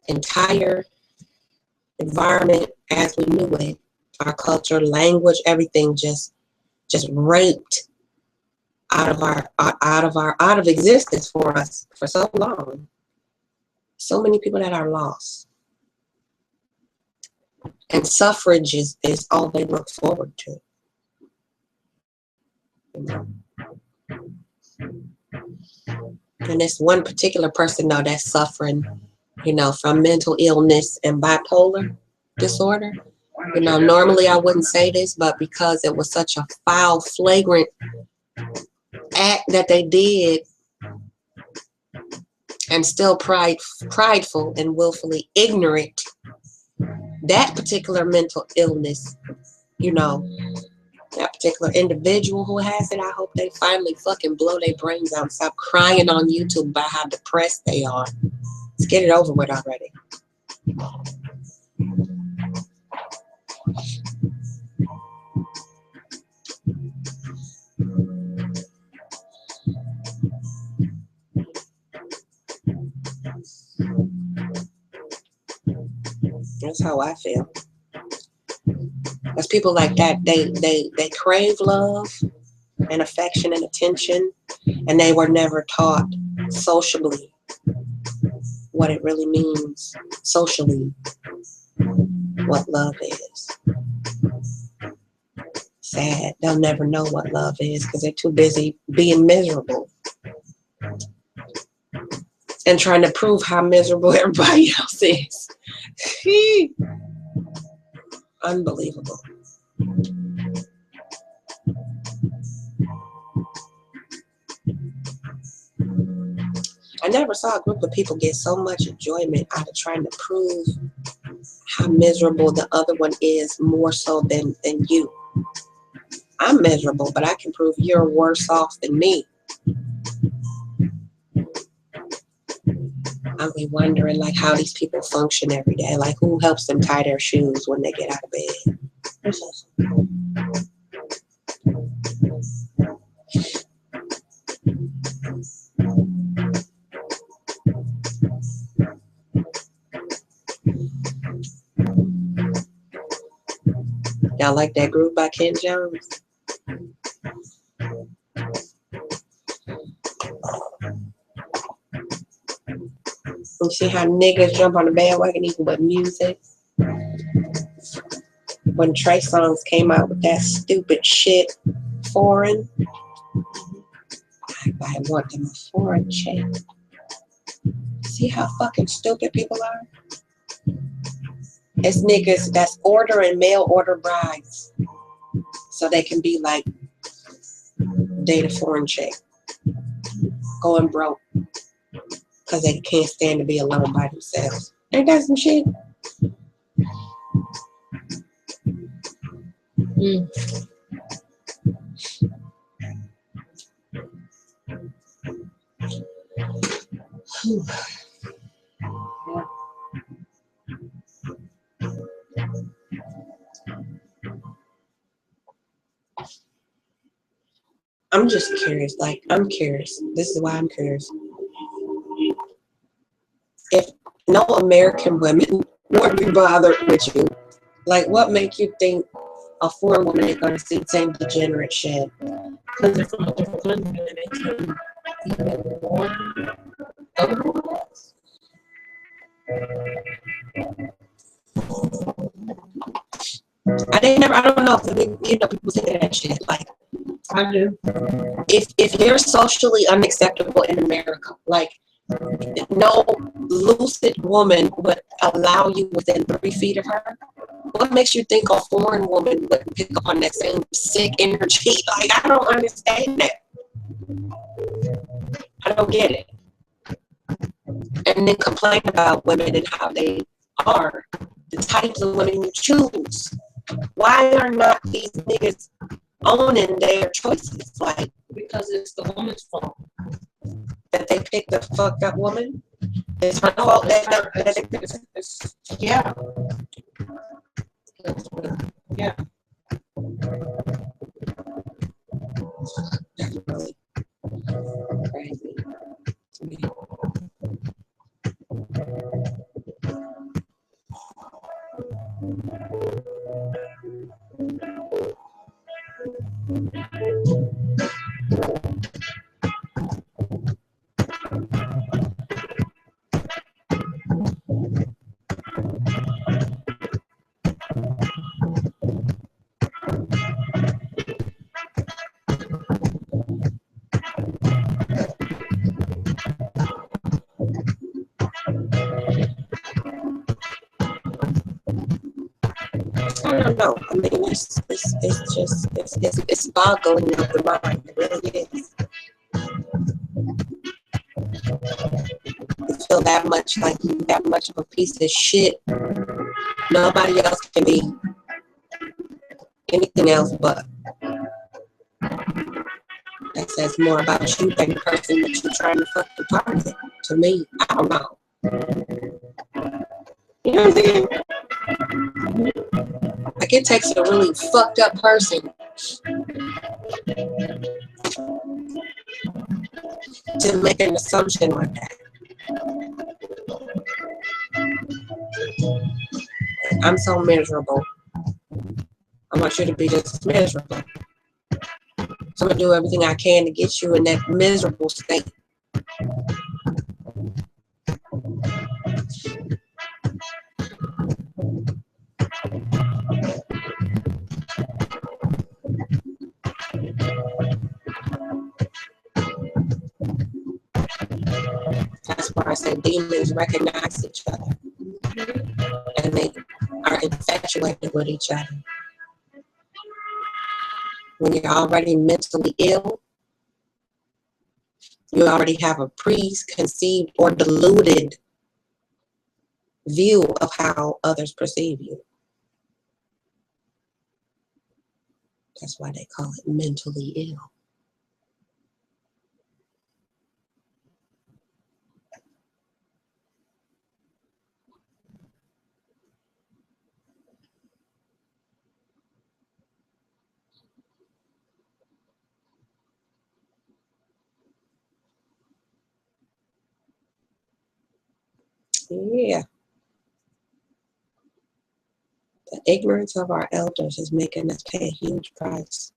entire environment as we knew it, our culture, language, everything just raped out of existence for us for so long. So many people that are lost. And suffrage is all they look forward to. You know? And this one particular person, though, that's suffering, from mental illness and bipolar disorder. Normally I wouldn't say this, but because it was such a foul, flagrant act that they did, and still prideful and willfully ignorant, that particular mental illness, that particular individual who has it, I hope they finally fucking blow their brains out and stop crying on YouTube about how depressed they are. Let's get it over with already. That's how I feel. Because people like that, they crave love and affection and attention, and they were never taught socially what it really means, socially, what love is. Sad. They'll never know what love is because they're too busy being miserable and trying to prove how miserable everybody else is. Unbelievable. I never saw a group of people get so much enjoyment out of trying to prove how miserable the other one is, more so than you. I'm miserable, but I can prove you're worse off than me. I'll be wondering how these people function every day. Who helps them tie their shoes when they get out of bed? Y'all like that group by Ken Jones? You see how niggas jump on the bandwagon even with music? When Trey Songz came out with that stupid shit, Foreign, I want them a foreign chick. See how fucking stupid people are? It's niggas that's ordering mail order brides so they can be date a foreign chick, going broke because they can't stand to be alone by themselves. Ain't that some shit? I'm just curious. I'm curious. This is why I'm curious. If no American women would be bothered with you, what make you think a foreign woman is going to see the same degenerate shit?
Because they're from a different country and they can even warn otherwise.
I don't know if people say that shit.
I do.
If you're socially unacceptable in America, no lucid woman would allow you within 3 feet of her, what makes you think a foreign woman would pick up on that same sick energy? I don't understand that. I don't get it. And then complain about women and how they are, the types of women you choose. Why are not these niggas owning their choices?
Because it's the woman's fault.
That they picked the fucked up woman? It's her fault
yeah. Yeah.
That's really crazy to me. don't know. I mean, it's boggling of the mind. It really is. You feel that much like you that much of a piece of shit. Nobody else can be anything else but. That says more about you than the person that you're trying to fucking target. To me, I don't know. You know what I'm saying? Like, it takes a really fucked up person to make an assumption like that. I'm so miserable. I want you to be just miserable. So I'm gonna do everything I can to get you in that miserable state. That's why I say demons recognize each other. And they are infatuated with each other. When you're already mentally ill, you already have a preconceived or deluded view of how others perceive you. That's why they call it mentally ill. Yeah. The ignorance of our elders is making us pay a huge price.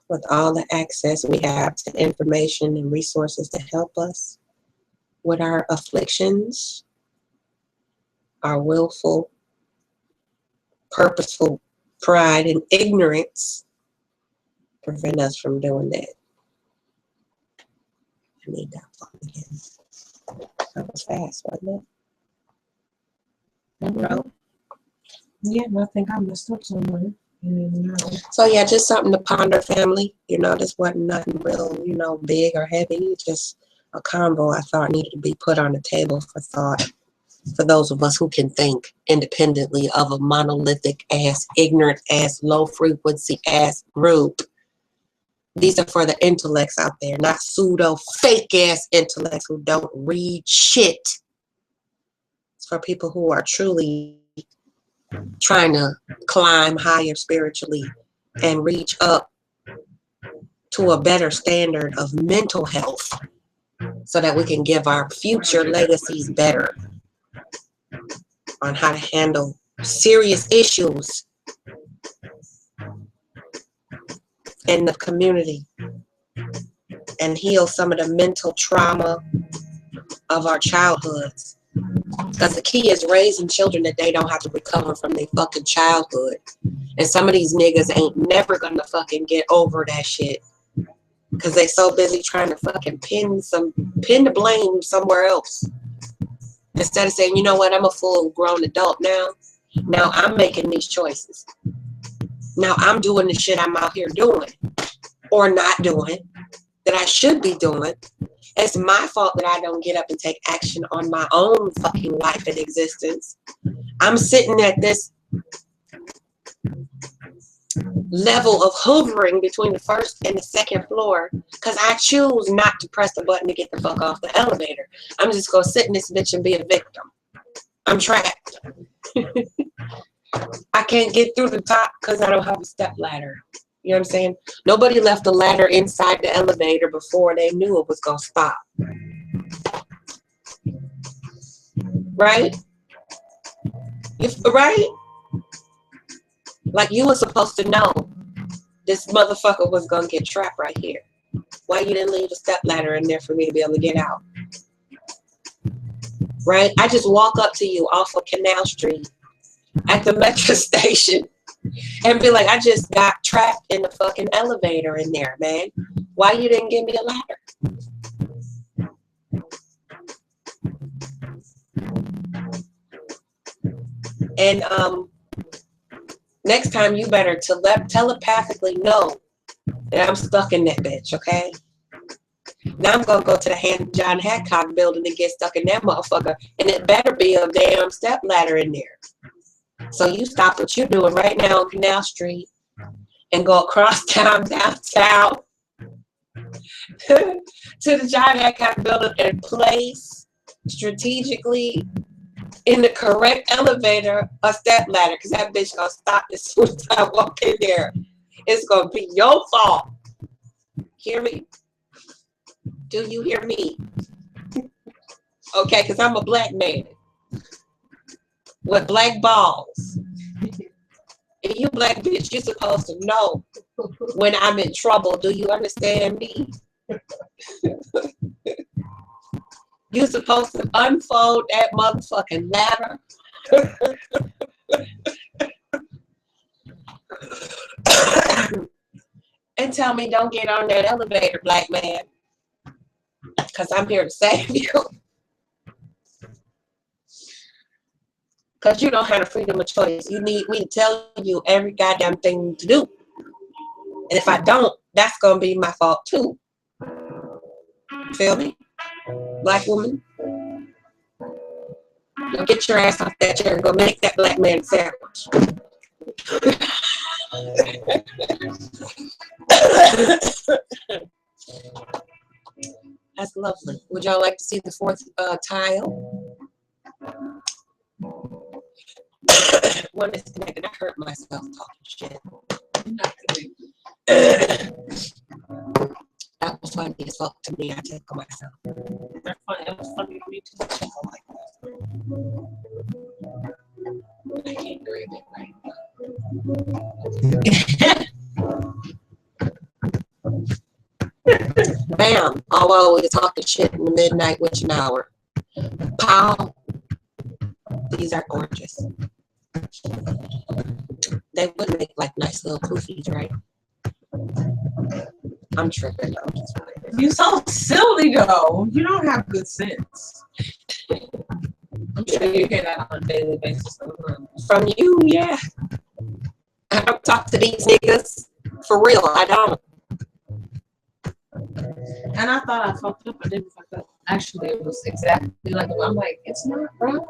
With all the access we have to information and resources to help us with our afflictions, our willful, purposeful pride and ignorance prevent us from doing that. I need that phone again. That was fast, wasn't it? No.
Yeah, I think I messed up somewhere.
So yeah, just something to ponder, family. This wasn't nothing real, big or heavy. Just a combo I thought needed to be put on the table for thought. For those of us who can think independently of a monolithic ass, ignorant ass, low frequency ass group. These are for the intellects out there, not pseudo fake ass intellects who don't read shit. It's for people who are truly trying to climb higher spiritually and reach up to a better standard of mental health so that we can give our future legacies better on how to handle serious issues in the community and heal some of the mental trauma of our childhoods. Because the key is raising children that they don't have to recover from their fucking childhood. And some of these niggas ain't never gonna fucking get over that shit. Because they so busy trying to fucking pin the blame somewhere else. Instead of saying, you know what, I'm a full grown adult now. Now I'm making these choices. Now I'm doing the shit I'm out here doing. Or not doing. That I should be doing. It's my fault that I don't get up and take action on my own fucking life and existence. I'm sitting at this level of hovering between the first and the second floor because I choose not to press the button to get the fuck off the elevator. I'm just gonna sit in this bitch and be a victim. I'm trapped. I can't get through the top because I don't have a step ladder. You know what I'm saying? Nobody left the ladder inside the elevator before they knew it was gonna stop. Right? Right? Like you were supposed to know this motherfucker was gonna get trapped right here. Why you didn't leave a step ladder in there for me to be able to get out? Right? I just walk up to you off of Canal Street at the metro station And be like, I just got trapped in the fucking elevator in there, man. Why you didn't give me a ladder? And next time you better telepathically know that I'm stuck in that bitch, okay? Now I'm gonna go to the John Hancock building and get stuck in that motherfucker, and it better be a damn step ladder in there. So you stop what you're doing right now on Canal Street and go across town, downtown, to the John Hancock building and place strategically in the correct elevator a step ladder, because that bitch gonna stop as soon as I walk in there. It's gonna be your fault. Hear me? Do you hear me? Okay, because I'm a black man with black balls. And you black bitch, you're supposed to know when I'm in trouble. Do you understand me? You're supposed to unfold that motherfucking ladder. And tell me don't get on that elevator, black man. Because I'm here to save you. Because you don't have the freedom of choice. You need me to tell you every goddamn thing to do. And if I don't, that's going to be my fault too. Feel me? Black woman? Now get your ass off that chair and go make that black man a sandwich. That's lovely. Would y'all like to see the fourth tile? One is connected. I hurt myself talking shit. That was funny as fuck to me. I tickled myself.
That was funny to me too.
I can't grab it right now. Bam! Although we talking shit in the midnight witching hour. Pow! These are gorgeous. They would make like nice little poofies, right? I'm tripping.
You so silly though. You don't have good sense. I'm sure you hear that on a daily basis.
From you, yeah. I don't talk to these niggas. For real, I don't.
And I thought I fucked up. I didn't fuck up. Actually, it was exactly like I'm like, it's not right.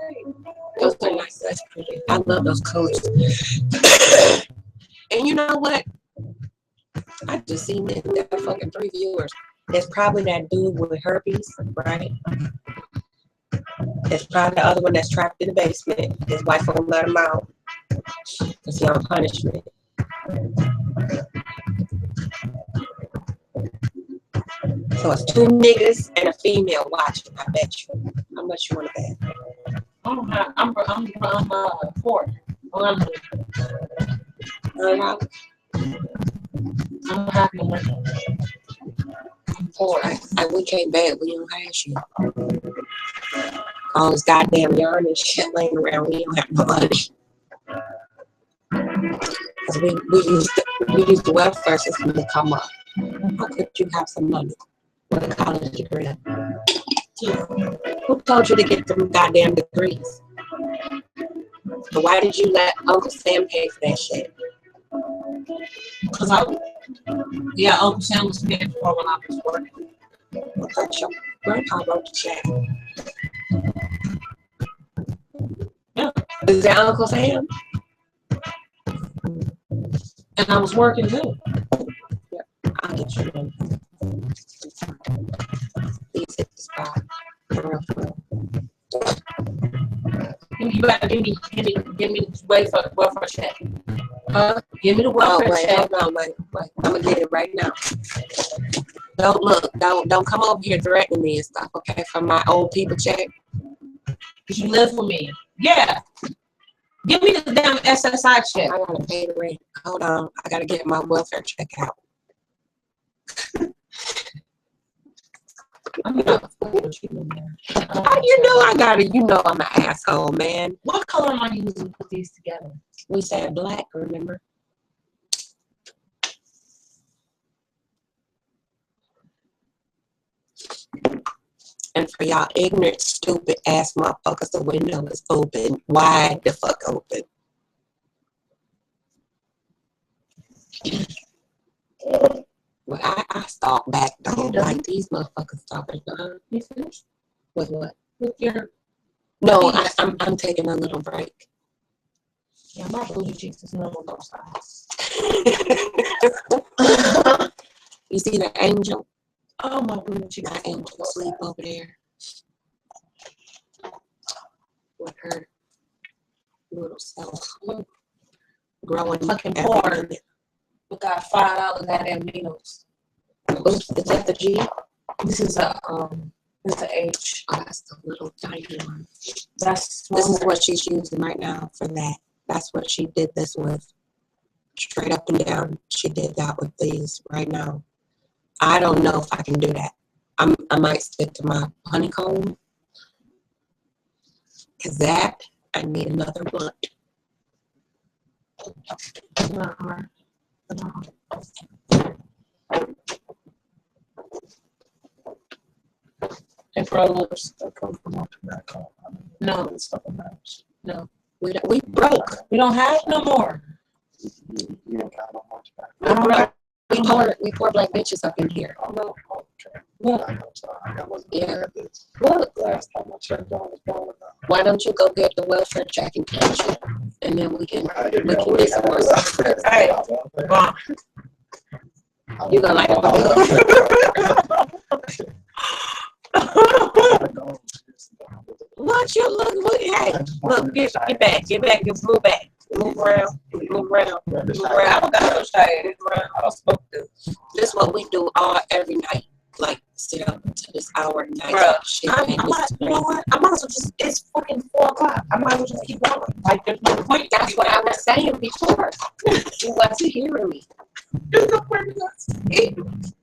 Those are nice. That's pretty. I love those colors. And you know what? I just seen that fucking 3 viewers. There's probably that dude with herpes, right? There's probably the other one that's trapped in the basement. His wife won't let him out because he's on punishment. So it's 2 niggas and a female watching. I bet you. How much you want to bet?
I'm poor. I'm happy with it.
I'm poor. We can't bet. We don't have shit. All this goddamn yarn and shit laying around. We don't have no money. Because we use the welfare system to come up. How could you have some money with a college degree? Who told you to get them goddamn degrees? So why did you let Uncle Sam pay for that shit?
Because Uncle Sam was paying for when I was working.
I thought your grandpa wrote the check.
Yeah.
Is that Uncle Sam?
And I was working too.
Yeah, I'll get you one. Please hit the spot. For real.
You better give me the welfare check. Give me the welfare check.
Hold on, wait. I'm gonna get it right now. Don't look. Don't come over here threatening me and stuff, okay? From my old people check.
Cause you live with me. Yeah. Give me the damn SSI check.
I gotta pay the rent. Hold on. I gotta get my welfare check out.
I'm not with you, man.
You know I gotta, you know I'm an asshole, man.
What color am I using to put these together?
We said black, remember? And for y'all ignorant, stupid ass motherfuckers, the window is open, wide the fuck open. Well, I stalk back though, like these motherfuckers talking.
You finished?
With what?
With your...
No, I'm taking a little break.
Yeah, my booty cheeks is normal those size.
You see the angel?
Oh, my booty cheeks.
My angel sleep over there with her little self growing
Fucking
every
porn.
minute.
We got $5 goddamn needles.
Oops, is that the G?
This is a it's a H.
Oh, that's the little tiny one.
That's
This is what she's using right now for that. That's what she did this with. Straight up and down. She did that with these right now. I don't know if I can do that. I might stick to my honeycomb. Cause that, I need another blunt.
It's not hard. And for our lips, that comes from our tobacco. No, it's stuff in house. No.
We broke.
We don't have no more.
You don't got no more tobacco.
We poor black bitches up in here.
Oh, no. Okay.
Look.
I wasn't
Yeah.
aware of this.
Look,
Last time I checked on was going up.
why don't you go get the welfare check and cash it? And then we can get some more stuff.
Hey. Mom.
You gonna like What you look, hey, look, get back, move back, move around.
I don't got no shade. I don't smoke this.
This is what we do every night. Like sit up to this hour at night.
Bruh,
Shit,
I
man,
might,
this is
you know
crazy.
what? I might as well just, it's fucking 4 o'clock. I might as well just keep going. Like, there's no point.
That's what I was saying before. You wasn't hearing me.
There's no point in that.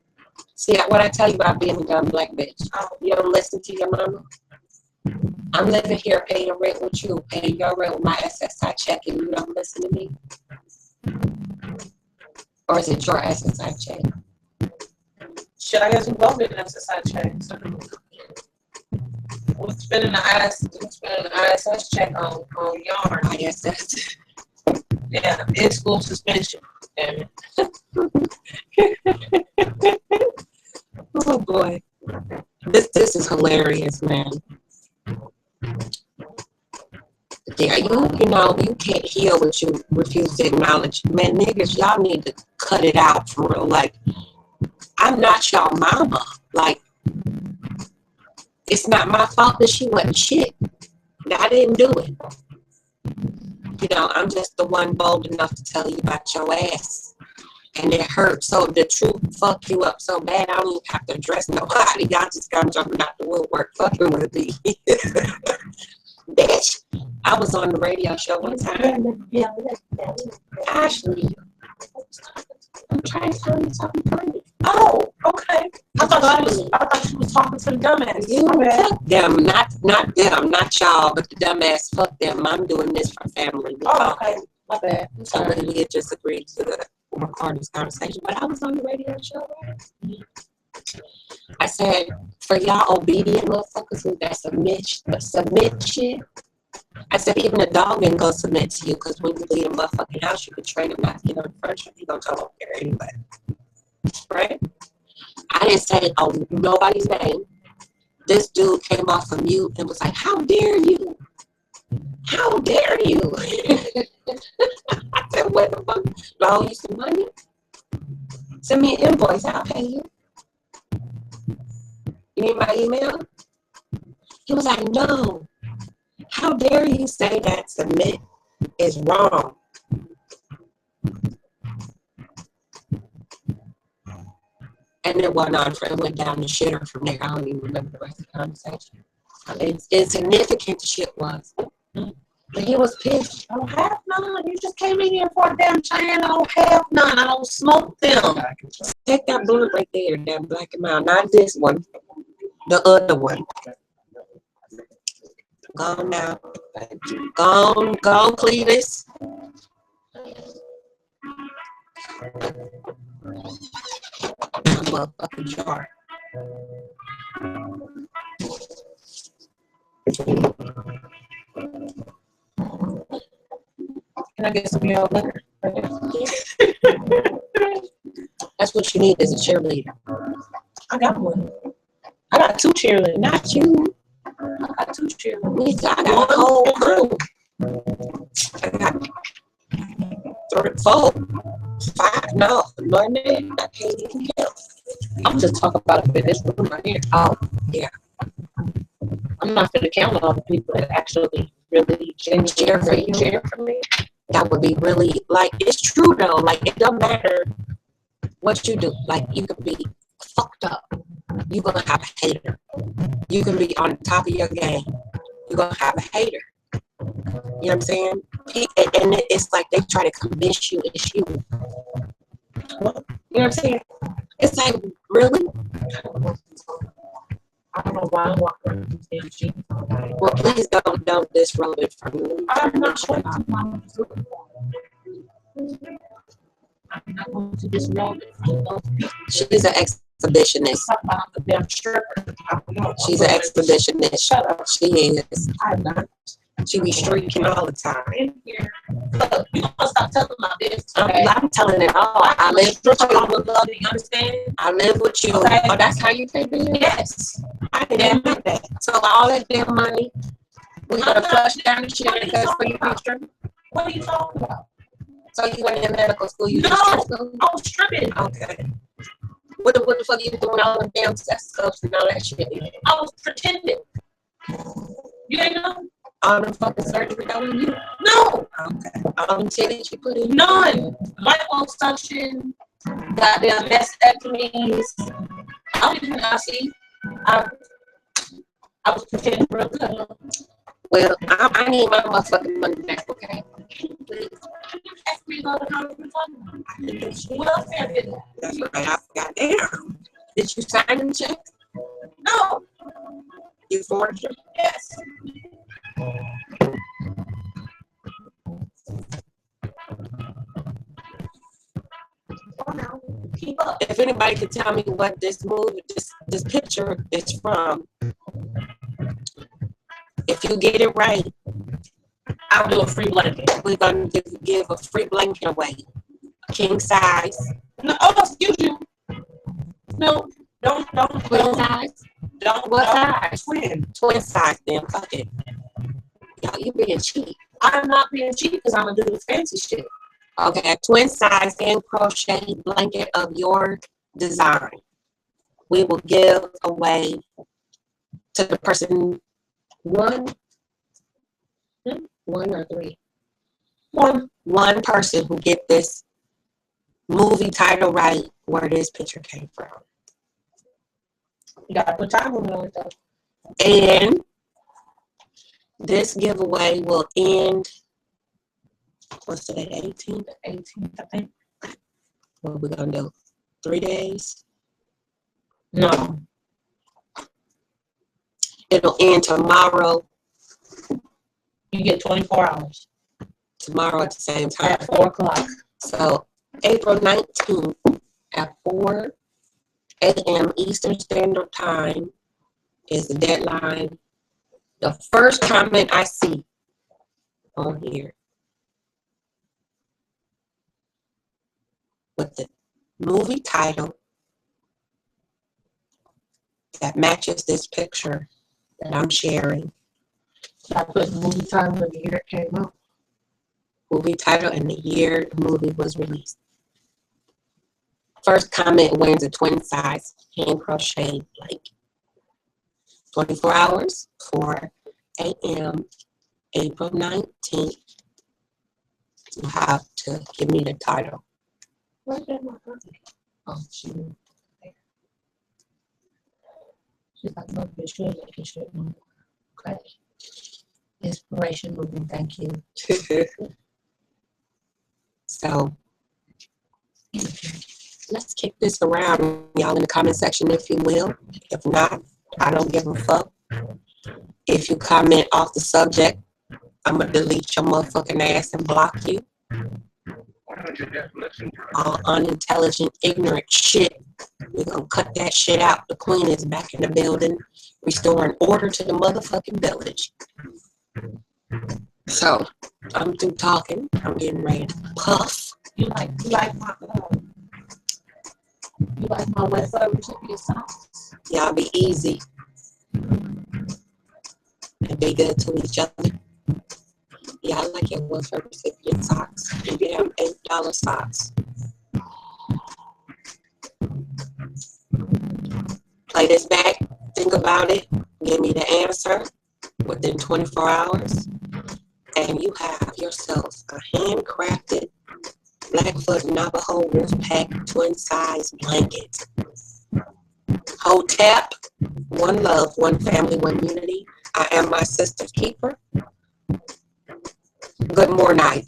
See, what I tell you about being a dumb black bitch. You don't listen to your mama. I'm living here paying rent with you, paying your rent with my SSI check, and you don't listen to me? Or is it your SSI check?
Shit, I guess we both get an SSI check. So we're spending the ISS check on yarn.
I guess that's
Yeah, in school suspension. Damn it.
oh boy. This is hilarious, man. Yeah, you know, you can't heal what you refuse to acknowledge. Man, niggas, y'all need to cut it out for real. Like, I'm not y'all mama. Like, it's not my fault that she wasn't shit. I didn't do it. You know, I'm just the one bold enough to tell you about your ass. And it hurt. So the truth fucked you up so bad, I don't even have to address nobody. Y'all just got jumping out the woodwork fucking with me. Bitch, I was on the radio show one time. Ashley, I'm trying to tell you something funny.
Oh, okay. I thought she was talking to the dumbass.
You fuck them, not them, not y'all, but the dumbass, fuck them. I'm doing this for family.
Oh, okay. My bad.
So we had just agreed to record this conversation, but I was on the radio show, right? I said, for y'all obedient motherfuckers who that submit shit, I said, even a dog ain't gonna submit to you, because when you leave a motherfucking house, you can train him not to get on the furniture. He gonna come over there anyway. Right? I didn't say nobody's name. This dude came off of mute and was like, how dare you? How dare you? I said, what the fuck? Do I owe you some money? Send me an invoice, I'll pay you. You need my email? He was like, no. How dare you say that submit is wrong? And it went on, it went down the shitter from there. I don't even remember the rest of the conversation. It's insignificant shit was. But he was pissed.
I don't have none. You just came in here for a damn chain. I don't have none. I don't smoke them.
Take that bullet right there, that black amount. Not this one. The other one. Go on now. Go on, Cletus. Motherfucking jar.
Can I get some of your liquor?
That's what you need as a cheerleader.
I got one. I got two cheerleaders.
Not you.
I got two cheerleaders.
I got a whole crew. I got 3, 4, 5. No, Monday. I can't even count.
I'm just talking about it in this room right here.
Oh, yeah.
I'm not going to count all the people that actually really cheer for you. Cheer for me.
That would be really, like, it's true though. Like, it don't matter what you do. Like, you could be fucked up. You're going to have a hater. You can be on the top of your game. You're going to have a hater. You know what I'm saying? And it's like they try to convince you it's you. You know what I'm saying? It's like, really?
I don't know why I'm walking around with these damn sheets.
Well, please don't disrobe it from me.
I'm not going to disrobe it from those people.
She's an exhibitionist.
I'm a damn stripper.
She's an exhibitionist.
Shut up.
She is.
I'm not
She be streaking all the time.
in here. Look, you gonna stop telling my business. Okay?
I'm telling it all. I live with
I
you.
would love it. You understand?
I live with you.
Okay.
Oh, that's how you pay bills?
Yes.
I didn't know that. So all that damn money, we gotta flush down the shit because for your future.
What are you talking about?
So you went in medical school? You
No.
just school?
I was stripping.
Okay. What the fuck you doing all the damn stethoscopes and all that shit?
I was pretending. You ain't know?
All the fucking surgery done on you?
No.
Okay. All the titties you put in?
None. Liposuction. Goddamn mastectomies. I don't even know. See, I was pretending real good.
Well, I need my motherfucking money back, okay? Please.
Ask me about how you're talking about. Welfare bill.
That's right. I forgot. Damn. Did you sign the check?
No.
You forged it?
Yes. Keep up.
If anybody could tell me what this movie, this picture is from, if you get it right,
I'll do a free blanket.
we're gonna give a free blanket away, king size,
No, oh, excuse you. No, don't.
twin size,
Don't.
what
Don't.
size? Twin size. Then fuck it. Yo, you being cheap.
I'm not being cheap because I'm gonna do the fancy shit.
Okay, a twin size hand crochet blanket of your design. We will give away to the person one or three. One person who get this movie title right, where this picture came from.
You gotta put time on it though.
And this giveaway will end, what's today, 18th?
18th, I think.
What we gonna do? 3 days?
No.
It'll end tomorrow.
You get 24 hours
Tomorrow at the same time.
at 4 o'clock.
So April 19th at 4 a.m. Eastern Standard Time is the deadline. The first comment I see on here with the movie title that matches this picture that I'm sharing,
I put the movie title of the year it came out.
movie title and the year the movie was released. First comment wins a twin size hand crochet blanket. 24 hours, 4 a.m. April 19th. You have to give me the title.
Oh, she's like, no, bitch, you ain't making shit. Okay. Inspiration movie, thank you.
So let's kick this around, y'all, in the comment section, if you will. If not, I don't give a fuck. If you comment off the subject, I'm gonna delete your motherfucking ass and block you. All unintelligent, ignorant shit. We're gonna cut that shit out. The queen is back in the building, restoring order to the motherfucking village. So, I'm through talking. I'm getting ready to puff.
You like my wet fur recipient socks?
Y'all be easy and be good to each other. Yeah, I like your welfare recipient socks. You get them $8 socks. Play this back. Think about it. Give me the answer within 24 hours. And you have yourself a handcrafted Blackfoot Navajo Wolfpack twin size blanket. Hotep, one love, one family, one unity. I am my sister's keeper. Good morning.